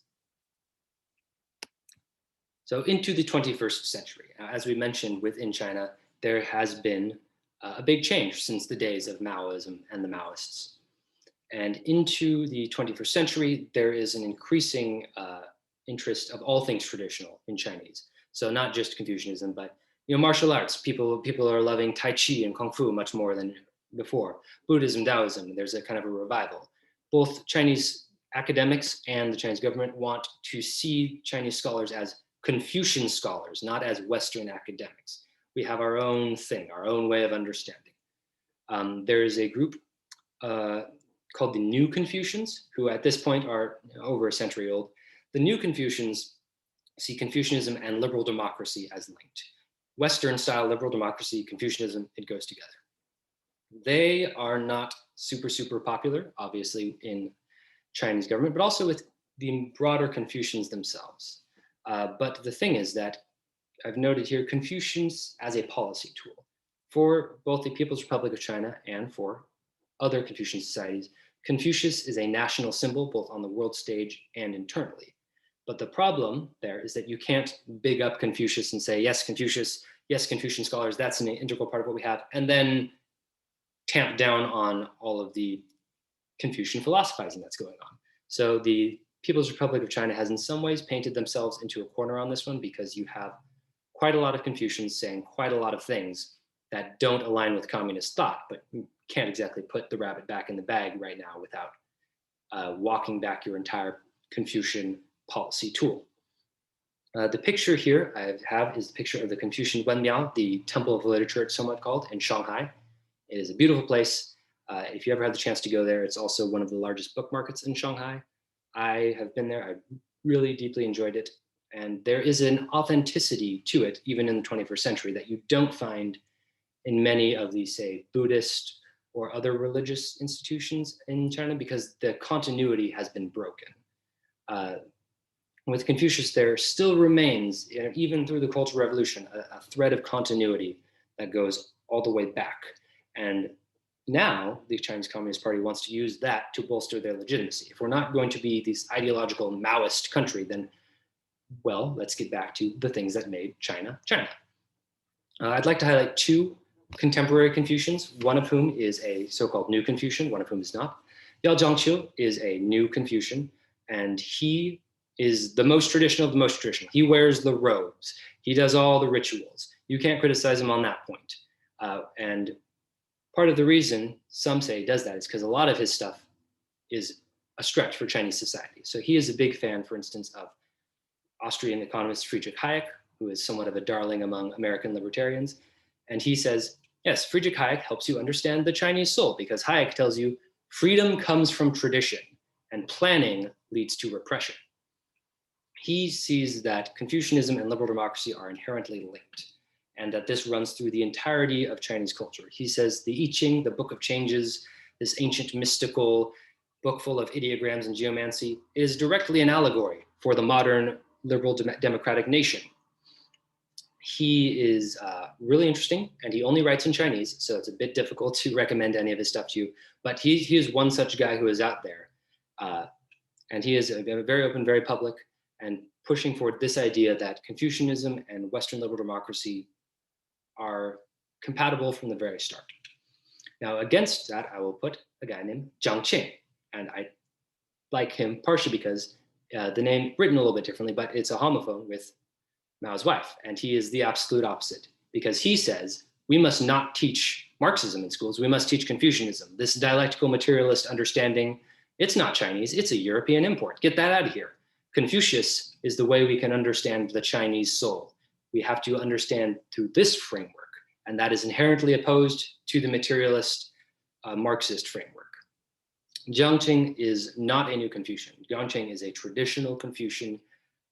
So into the 21st century, as we mentioned within China, there has been a big change since the days of Maoism and the Maoists. And into the 21st century, there is an increasing interest of all things traditional in Chinese. So not just Confucianism, but martial arts. People are loving Tai Chi and Kung Fu much more than before. Buddhism, Taoism, there's a kind of a revival. Both Chinese academics and the Chinese government want to see Chinese scholars as Confucian scholars, not as Western academics. We have our own thing, our own way of understanding. There is a group called the New Confucians, who at this point are over a century old. The New Confucians see Confucianism and liberal democracy as linked. Western style liberal democracy, Confucianism, it goes together. They are not super popular, obviously, in Chinese government, but also with the broader Confucians themselves. But the thing is that I've noted here Confucians as a policy tool for both the People's Republic of China and for other Confucian societies. Confucius is a national symbol, both on the world stage and internally. But the problem there is that you can't big up Confucius and say, yes, Confucius, yes, Confucian scholars, that's an integral part of what we have, and then tamp down on all of the Confucian philosophizing that's going on. So the People's Republic of China has in some ways painted themselves into a corner on this one because you have quite a lot of Confucians saying quite a lot of things that don't align with communist thought, but you can't exactly put the rabbit back in the bag right now without walking back your entire Confucian policy tool. The picture here I have is the picture of the Confucian Wenmiao, the Temple of Literature, it's somewhat called, in Shanghai. It is a beautiful place. If you ever had the chance to go there, it's also one of the largest book markets in Shanghai. I have been there. I really deeply enjoyed it. And there is an authenticity to it, even in the 21st century, that you don't find in many of these, say, Buddhist or other religious institutions in China, because the continuity has been broken. With Confucius, there still remains, even through the Cultural Revolution, a thread of continuity that goes all the way back. And now the Chinese Communist Party wants to use that to bolster their legitimacy. If we're not going to be this ideological Maoist country, then, well, let's get back to the things that made China, China. I'd like to highlight two contemporary Confucians, one of whom is a so-called New Confucian, one of whom is not. Yao Zhangqiu is a New Confucian, and he is the most traditional of the most traditional. He wears the robes. He does all the rituals. You can't criticize him on that point. And part of the reason some say he does that is because a lot of his stuff is a stretch for Chinese society. So he is a big fan, for instance, of Austrian economist Friedrich Hayek, who is somewhat of a darling among American libertarians. And he says, yes, Friedrich Hayek helps you understand the Chinese soul, because Hayek tells you freedom comes from tradition and planning leads to repression. He sees that Confucianism and liberal democracy are inherently linked, and that this runs through the entirety of Chinese culture. He says the I Ching, the Book of Changes, this ancient mystical book full of ideograms and geomancy, is directly an allegory for the modern liberal democratic nation. He is really interesting, and he only writes in Chinese, so it's a bit difficult to recommend any of his stuff to you. But he is one such guy who is out there, and he is very open, very public, and pushing forward this idea that Confucianism and Western liberal democracy are compatible from the very start. Now, against that, I will put a guy named Zhang Ching, and I like him partially because the name written a little bit differently, but it's a homophone with Mao's wife, and he is the absolute opposite because he says we must not teach Marxism in schools, we must teach Confucianism. This dialectical materialist understanding, it's not Chinese, it's a European import. Get that out of here. Confucius is the way we can understand the Chinese soul. We have to understand through this framework, and that is inherently opposed to the materialist Marxist framework. Zhang Ching is not a new Confucian. Zhang Ching is a traditional Confucian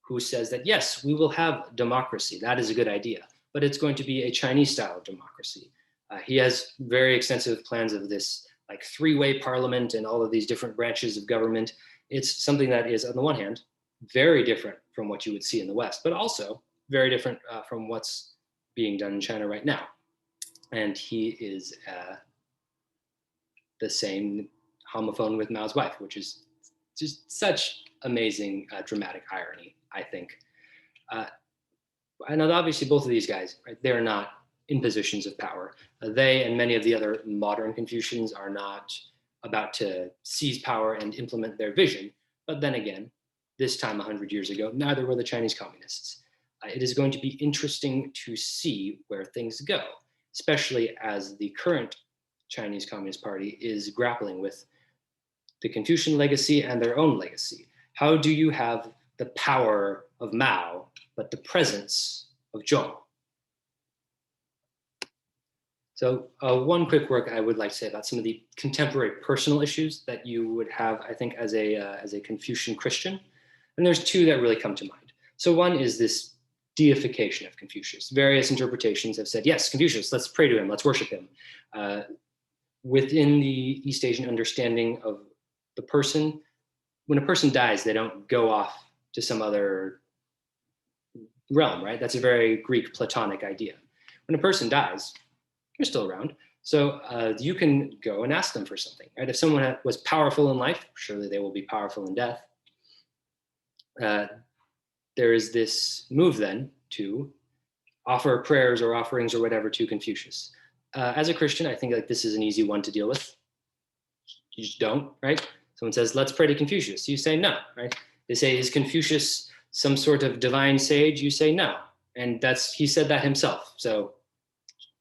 who says that, yes, we will have democracy. That is a good idea, but it's going to be a Chinese style of democracy. He has very extensive plans of this like three-way parliament and all of these different branches of government. It's something that is, on the one hand, very different from what you would see in the West, but also very different from what's being done in China right now. And he is the same homophone with Mao's wife, which is just such amazing dramatic irony, I think. And obviously both of these guys, right, they're not in positions of power. They and many of the other modern Confucians are not about to seize power and implement their vision. But then again, this time 100 years ago, neither were the Chinese communists. It is going to be interesting to see where things go, especially as the current Chinese Communist Party is grappling with the Confucian legacy and their own legacy. How do you have the power of Mao, but the presence of Zhou? So one quick word I would like to say about some of the contemporary personal issues that you would have, I think, as a Confucian Christian. And there's two that really come to mind. So one is this deification of Confucius. Various interpretations have said, yes, Confucius, let's pray to him, let's worship him. Within the East Asian understanding of the person, when a person dies, they don't go off to some other realm, right? That's a very Greek Platonic idea. When a person dies, you're still around. So you can go and ask them for something, right? If someone was powerful in life, surely they will be powerful in death. There is this move then to offer prayers or offerings or whatever to Confucius. As a Christian, I think like this is an easy one to deal with. You just don't, right? Someone says, let's pray to Confucius. You say no, right? They say, is Confucius some sort of divine sage? You say no. And he said that himself. So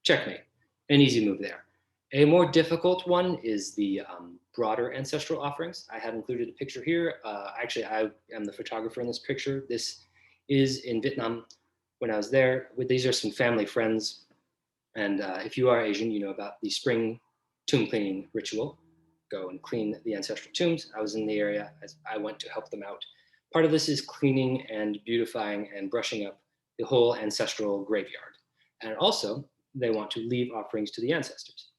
checkmate, an easy move there. A more difficult one is the broader ancestral offerings. I have included a picture here. Actually, I am the photographer in this picture. This is in Vietnam when I was there. These are some family friends. And if you are Asian, you know about the spring tomb cleaning ritual. Go and clean the ancestral tombs. I was in the area as I went to help them out. Part of this is cleaning and beautifying and brushing up the whole ancestral graveyard. And also, they want to leave offerings to the ancestors.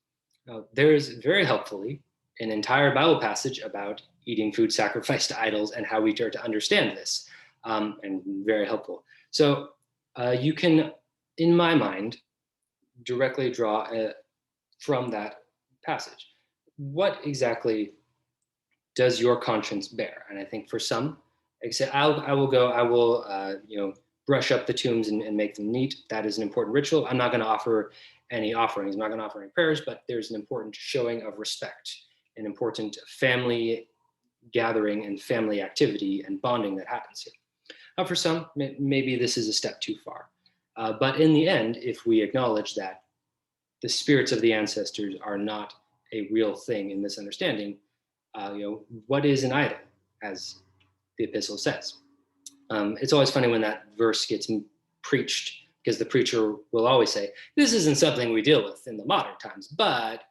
Now, there is very helpfully an entire Bible passage about eating food sacrificed to idols and how we are to understand this, and very helpful. So you can, in my mind, directly draw from that passage. What exactly does your conscience bear? And I think for some, like I said, I will brush up the tombs and make them neat. That is an important ritual. I'm not going to offer any offerings. I'm not going to offer any prayers, but there's an important showing of respect, an important family gathering and family activity and bonding that happens here. For some, maybe this is a step too far. But in the end, if we acknowledge that the spirits of the ancestors are not a real thing in this understanding, what is an idol, as the epistle says? It's always funny when that verse gets preached, because the preacher will always say, this isn't something we deal with in the modern times, but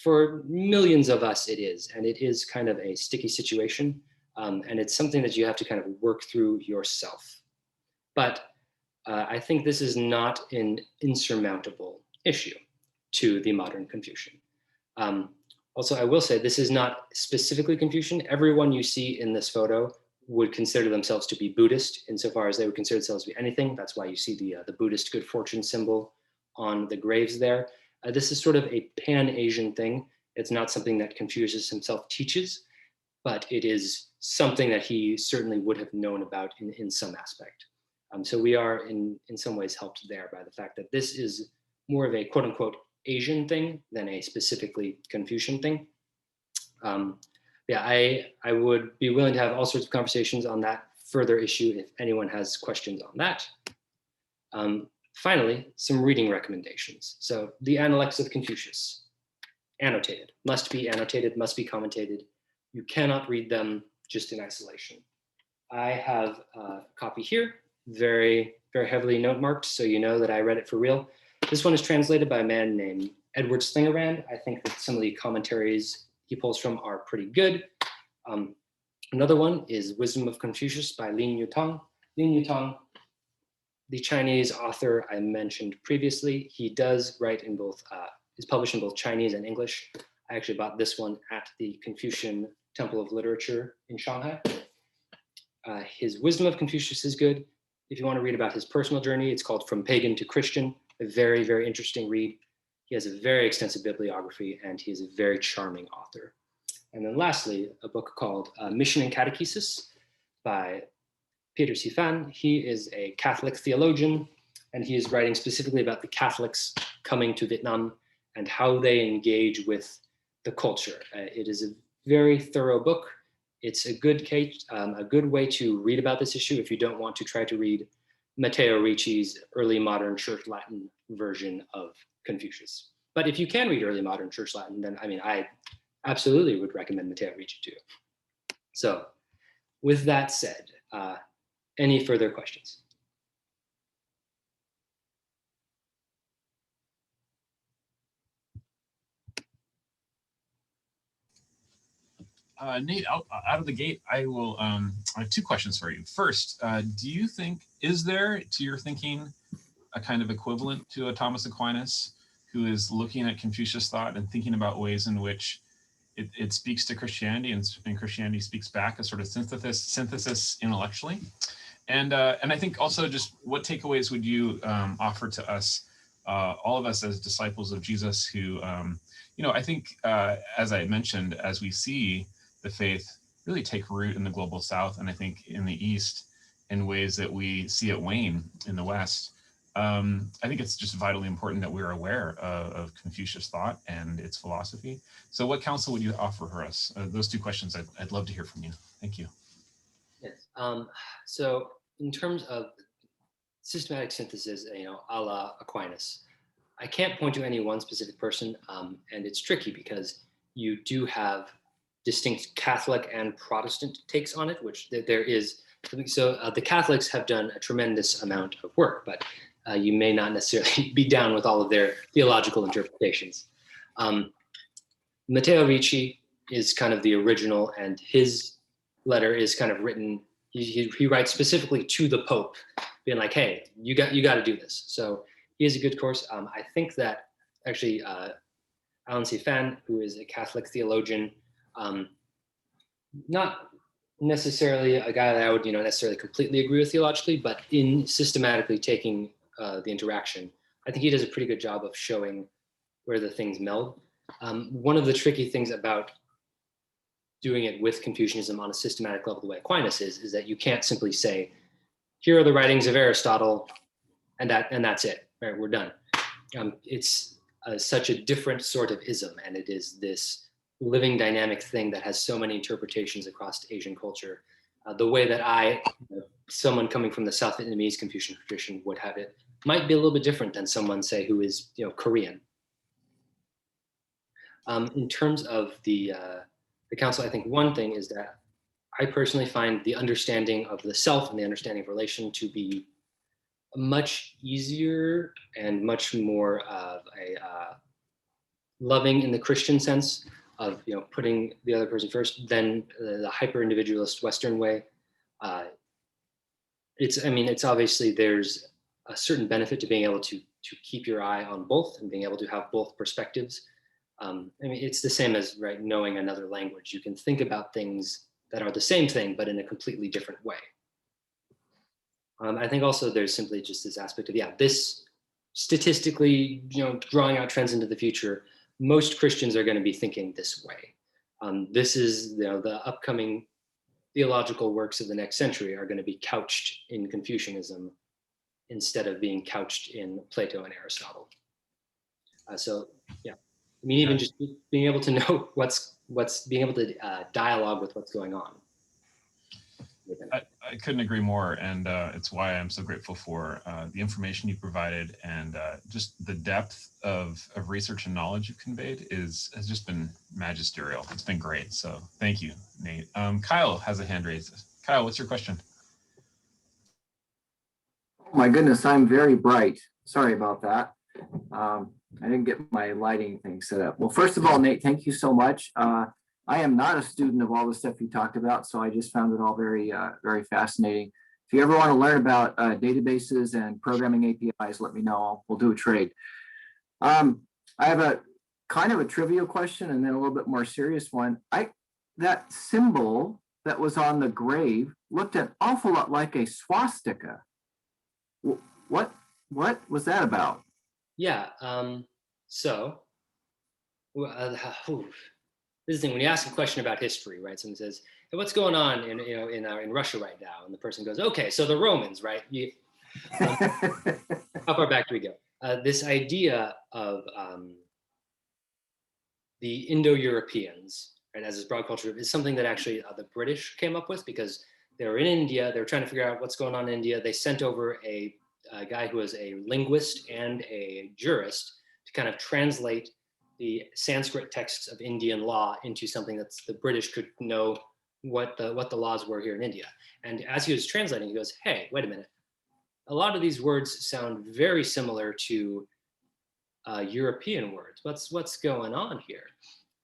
for millions of us it is, and it is kind of a sticky situation, and it's something that you have to kind of work through yourself. But I think this is not an insurmountable issue to the modern Confucian. Also, I will say this is not specifically Confucian. Everyone you see in this photo would consider themselves to be Buddhist insofar as they would consider themselves to be anything. That's why you see the Buddhist good fortune symbol on the graves there. This is sort of a pan-Asian thing. It's not something that Confucius himself teaches, but it is something that he certainly would have known about in some aspect. So we are in some ways helped there by the fact that this is more of a quote unquote Asian thing than a specifically Confucian thing. Yeah, I would be willing to have all sorts of conversations on that further issue if anyone has questions on that. Finally, some reading recommendations. So the Analects of Confucius, annotated, must be commentated. You cannot read them just in isolation. I have a copy here, very, very heavily note marked, so you know that I read it for real. This one is translated by a man named Edward Slingerland. I think that some of the commentaries he pulls from are pretty good. Another one is Wisdom of Confucius by Lin Yutang. Lin Yutang, the Chinese author I mentioned previously, he does write in both, is published in both Chinese and English. I actually bought this one at the Confucian Temple of Literature in Shanghai. His Wisdom of Confucius is good. If you want to read about his personal journey, it's called From Pagan to Christian, a very, very interesting read. He has a very extensive bibliography, and he is a very charming author. And then lastly, a book called Mission and Catechesis by Peter Sifan. He is a Catholic theologian, and he is writing specifically about the Catholics coming to Vietnam and how they engage with the culture. It is a very thorough book. It's a good way to read about this issue if you don't want to try to read Matteo Ricci's early modern Church Latin version of Confucius. But if you can read early modern Church Latin, then I absolutely would recommend Matteo Ricci too. So with that said, any further questions? Nate, out of the gate, I have two questions for you. First, do you think, is there, to your thinking, a kind of equivalent to a Thomas Aquinas who is looking at Confucius thought and thinking about ways in which it speaks to Christianity and Christianity speaks back, a sort of synthesis intellectually? And I think also just what takeaways would you offer to us, all of us as disciples of Jesus who, I think, as I mentioned, as we see the faith really take root in the global South, and I think in the East in ways that we see it wane in the West, I think it's just vitally important that we're aware of Confucius thought and its philosophy. So what counsel would you offer for us? Those two questions I'd love to hear from you. Thank you. Yes. So in terms of systematic synthesis, a la Aquinas, I can't point to any one specific person, and it's tricky because you do have distinct Catholic and Protestant takes on it, which there is. So the Catholics have done a tremendous amount of work, but you may not necessarily be down with all of their theological interpretations. Matteo Ricci is kind of the original, and his letter is kind of written, he writes specifically to the Pope, being like, hey, you got to do this. So he is a good course. I think that actually Alan Sifan, who is a Catholic theologian, not necessarily a guy that I would necessarily completely agree with theologically, but in systematically taking the interaction, I think he does a pretty good job of showing where the things meld. One of the tricky things about doing it with Confucianism on a systematic level, the way Aquinas is that you can't simply say, here are the writings of Aristotle, and that's it, right? We're done. It's such a different sort of ism, and it is this living dynamic thing that has so many interpretations across Asian culture. The way that someone coming from the South Vietnamese Confucian tradition would have it might be a little bit different than someone, say, who is Korean. In terms of the council, I think one thing is that I personally find the understanding of the self and the understanding of relation to be much easier and much more of a loving in the Christian sense of putting the other person first than the hyper individualist Western way. It's obviously there's a certain benefit to being able to keep your eye on both and being able to have both perspectives. It's the same as knowing another language. You can think about things that are the same thing, but in a completely different way. I think also there's simply just this aspect of, this statistically, drawing out trends into the future, most Christians are going to be thinking this way. This is, the upcoming theological works of the next century are going to be couched in Confucianism instead of being couched in Plato and Aristotle. Even just being able to know being able to dialogue with what's going on. I couldn't agree more, and it's why I'm so grateful for the information you provided, and just the depth of research and knowledge you've conveyed has just been magisterial. It's been great, so thank you, Nate. Kyle has a hand raised. Kyle, what's your question? Oh my goodness, I'm very bright. Sorry about that. I didn't get my lighting thing set up. Well, first of all, Nate, thank you so much. I am not a student of all the stuff you talked about, so I just found it all very, very fascinating. If you ever want to learn about databases and programming APIs, let me know. We'll do a trade. I have a kind of a trivial question and then a little bit more serious one. That symbol that was on the grave looked an awful lot like a swastika. What was that about? Yeah. This is the thing, when you ask a question about history, right? Someone says, hey, what's going on in Russia right now? And the person goes, okay, so the Romans, right? How far back do we go? This idea of the Indo-Europeans, right, as this broad culture, is something that actually the British came up with, because they were in India. They were trying to figure out what's going on in India. They sent over a guy who was a linguist and a jurist to kind of translate the Sanskrit texts of Indian law into something that the British could know what the laws were here in India. And as he was translating, he goes, hey, wait a minute. A lot of these words sound very similar to European words. What's going on here?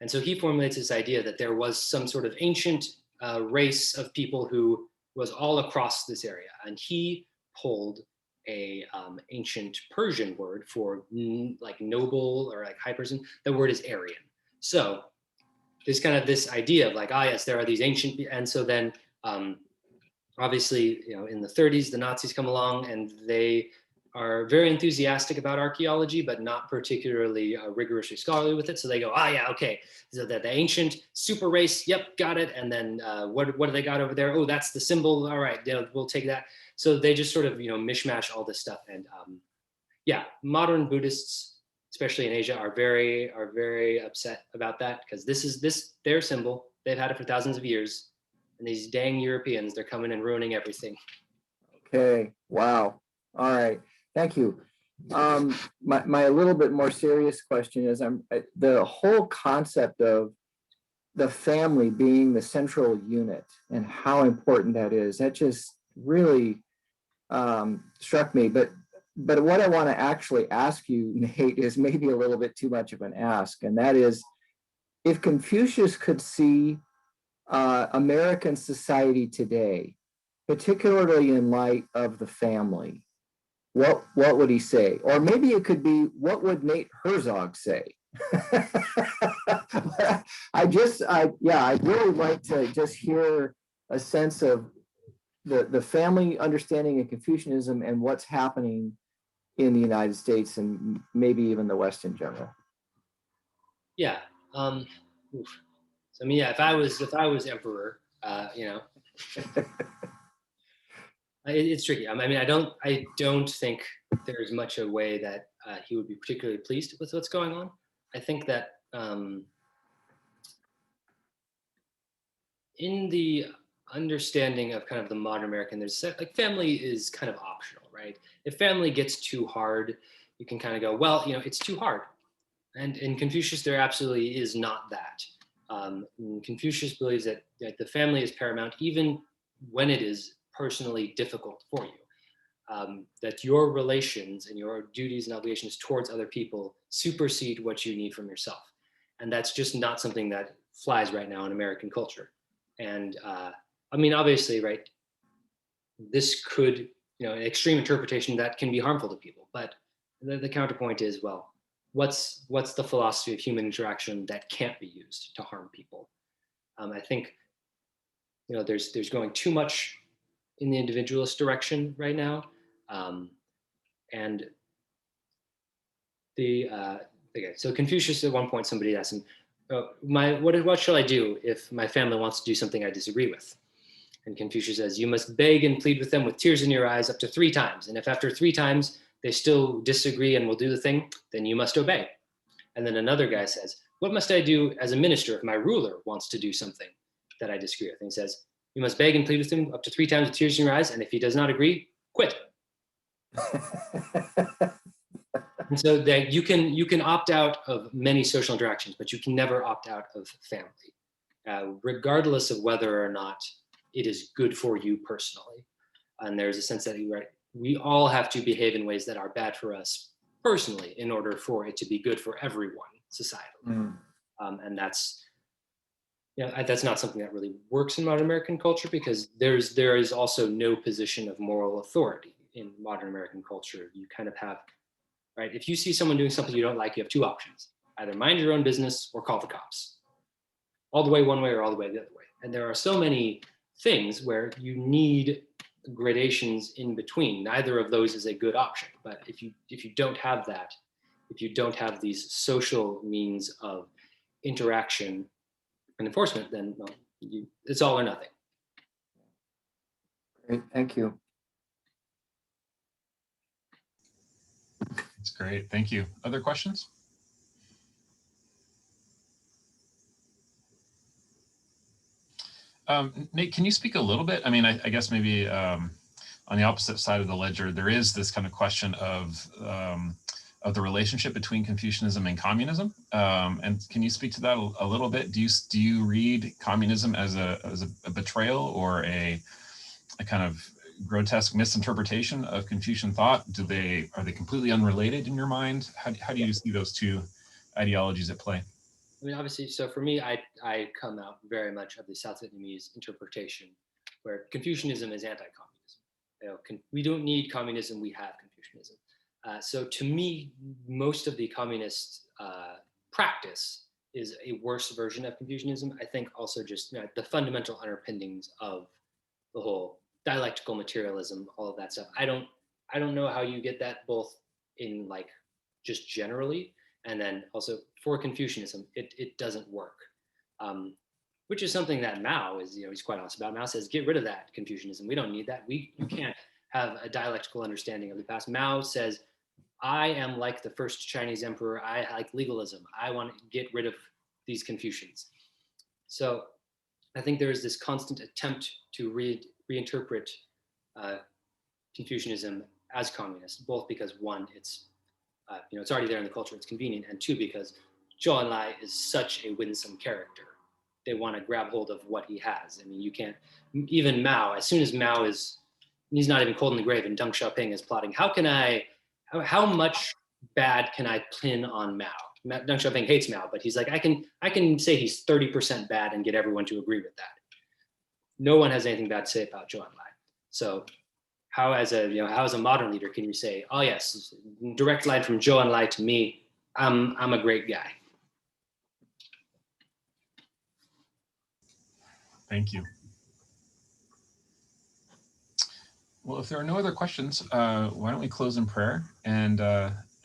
And so he formulates this idea that there was some sort of ancient race of people who was all across this area. And he pulled a ancient Persian word for like noble or like high person. The word is Aryan. So there's kind of this idea of like, yes, there are these ancient, and so then obviously, in the 30s, the Nazis come along and they are very enthusiastic about archaeology, but not particularly rigorously scholarly with it. So they go, okay, so the ancient super race, yep, got it. And then what do they got over there? Oh, that's the symbol. All right, we'll take that. So they just sort of, mishmash all this stuff. And modern Buddhists, especially in Asia, are very upset about that, because this is their symbol. They've had it for thousands of years. And these dang Europeans, they're coming and ruining everything. Okay, wow. All right, thank you. My a little bit more serious question is, the whole concept of the family being the central unit and how important that is. That just really struck me. But what I want to actually ask you, Nate, is maybe a little bit too much of an ask, and that is, if Confucius could see American society today, particularly in light of the family, what would he say? Or maybe it could be, what would Nate Herzog say? I'd really like to just hear a sense of the family understanding of Confucianism and what's happening in the United States and maybe even the West in general. Yeah. So if I was emperor, it's tricky. I don't think there's much a way that he would be particularly pleased with what's going on. I think that in the understanding of kind of the modern American, there's like family is kind of optional, right? If family gets too hard, you can kind of go, well, it's too hard. And in Confucius, there absolutely is not that. Confucius believes that the family is paramount, even when it is personally difficult for you. That your relations and your duties and obligations towards other people supersede what you need from yourself. And that's just not something that flies right now in American culture. And obviously, right, this could, an extreme interpretation that can be harmful to people. But the counterpoint is, well, what's the philosophy of human interaction that can't be used to harm people? I think there's going too much in the individualist direction right now, and so Confucius, at one point, somebody asked him, what shall I do if my family wants to do something I disagree with? And Confucius says, you must beg and plead with them with tears in your eyes up to 3 times. And if after 3 times they still disagree and will do the thing, then you must obey. And then another guy says, what must I do as a minister if my ruler wants to do something that I disagree with? And he says, you must beg and plead with him up to 3 times with tears in your eyes. And if he does not agree, quit. And so that you can opt out of many social interactions, but you can never opt out of family, regardless of whether or not it is good for you personally. And there's a sense that we all have to behave in ways that are bad for us personally in order for it to be good for everyone societally. And that's not something that really works in modern American culture, because there is also no position of moral authority in modern American culture. You kind of have, right? If you see someone doing something you don't like, you have 2 options: either mind your own business or call the cops. All the way one way or all the way the other way. And there are so many things where you need gradations in between. Neither of those is a good option. But if you don't have that, if you don't have these social means of interaction and enforcement, then it's all or nothing. Great, thank you. That's great, thank you. Other questions? Nate, can you speak a little bit? I mean, I guess maybe on the opposite side of the ledger, there is this kind of question of the relationship between Confucianism and communism. And can you speak to that a little bit? Do you read communism as a betrayal or a kind of grotesque misinterpretation of Confucian thought? Are they completely unrelated in your mind? How do you see those 2 ideologies at play? I mean, obviously, so for me, I come out very much of the South Vietnamese interpretation, where Confucianism is anti-communism. We don't need communism, we have Confucianism. So to me, most of the communist practice is a worse version of Confucianism. I think also just the fundamental underpinnings of the whole dialectical materialism, all of that stuff. I don't know how you get that both in just generally, and then also for Confucianism, it doesn't work, which is something that Mao is, he's quite honest about. Mao says, get rid of that Confucianism. We don't need that. You can't have a dialectical understanding of the past. Mao says, I am like the first Chinese emperor. I like legalism. I want to get rid of these Confucians. So I think there is this constant attempt to reinterpret Confucianism as communist, both because 1, it's already there in the culture, it's convenient, and 2, because Zhou Enlai is such a winsome character. They want to grab hold of what he has. I mean, you can't, even Mao, as soon as Mao he's not even cold in the grave, and Deng Xiaoping is plotting, how much bad can I pin on Mao? Deng Xiaoping hates Mao, but he's like, I can say he's 30% bad and get everyone to agree with that. No one has anything bad to say about Zhou Enlai. So how as a modern leader can you say, oh yes, direct line from Zhou Enlai to me, I'm a great guy. Thank you. Well, if there are no other questions, why don't we close in prayer, and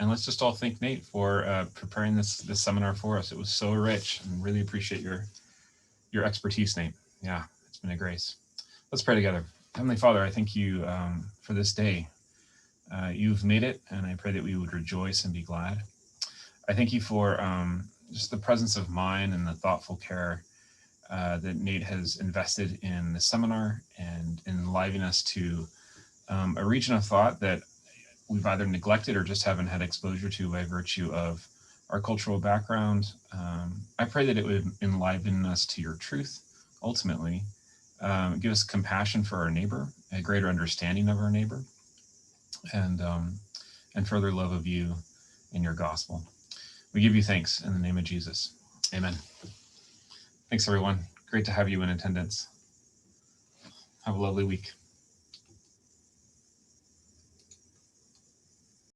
let's just all thank Nate for preparing this seminar for us. It was so rich, and really appreciate your expertise, Nate. Yeah, it's been a grace. Let's pray together. Heavenly Father, I thank you for this day. You've made it, and I pray that we would rejoice and be glad. I thank you for just the presence of mind and the thoughtful care that Nate has invested in the seminar and in enlivening us to a region of thought that we've either neglected or just haven't had exposure to by virtue of our cultural background. I pray that it would enliven us to your truth, ultimately. Give us compassion for our neighbor, a greater understanding of our neighbor, and further love of you and your gospel. We give you thanks in the name of Jesus. Amen. Thanks, everyone. Great to have you in attendance. Have a lovely week.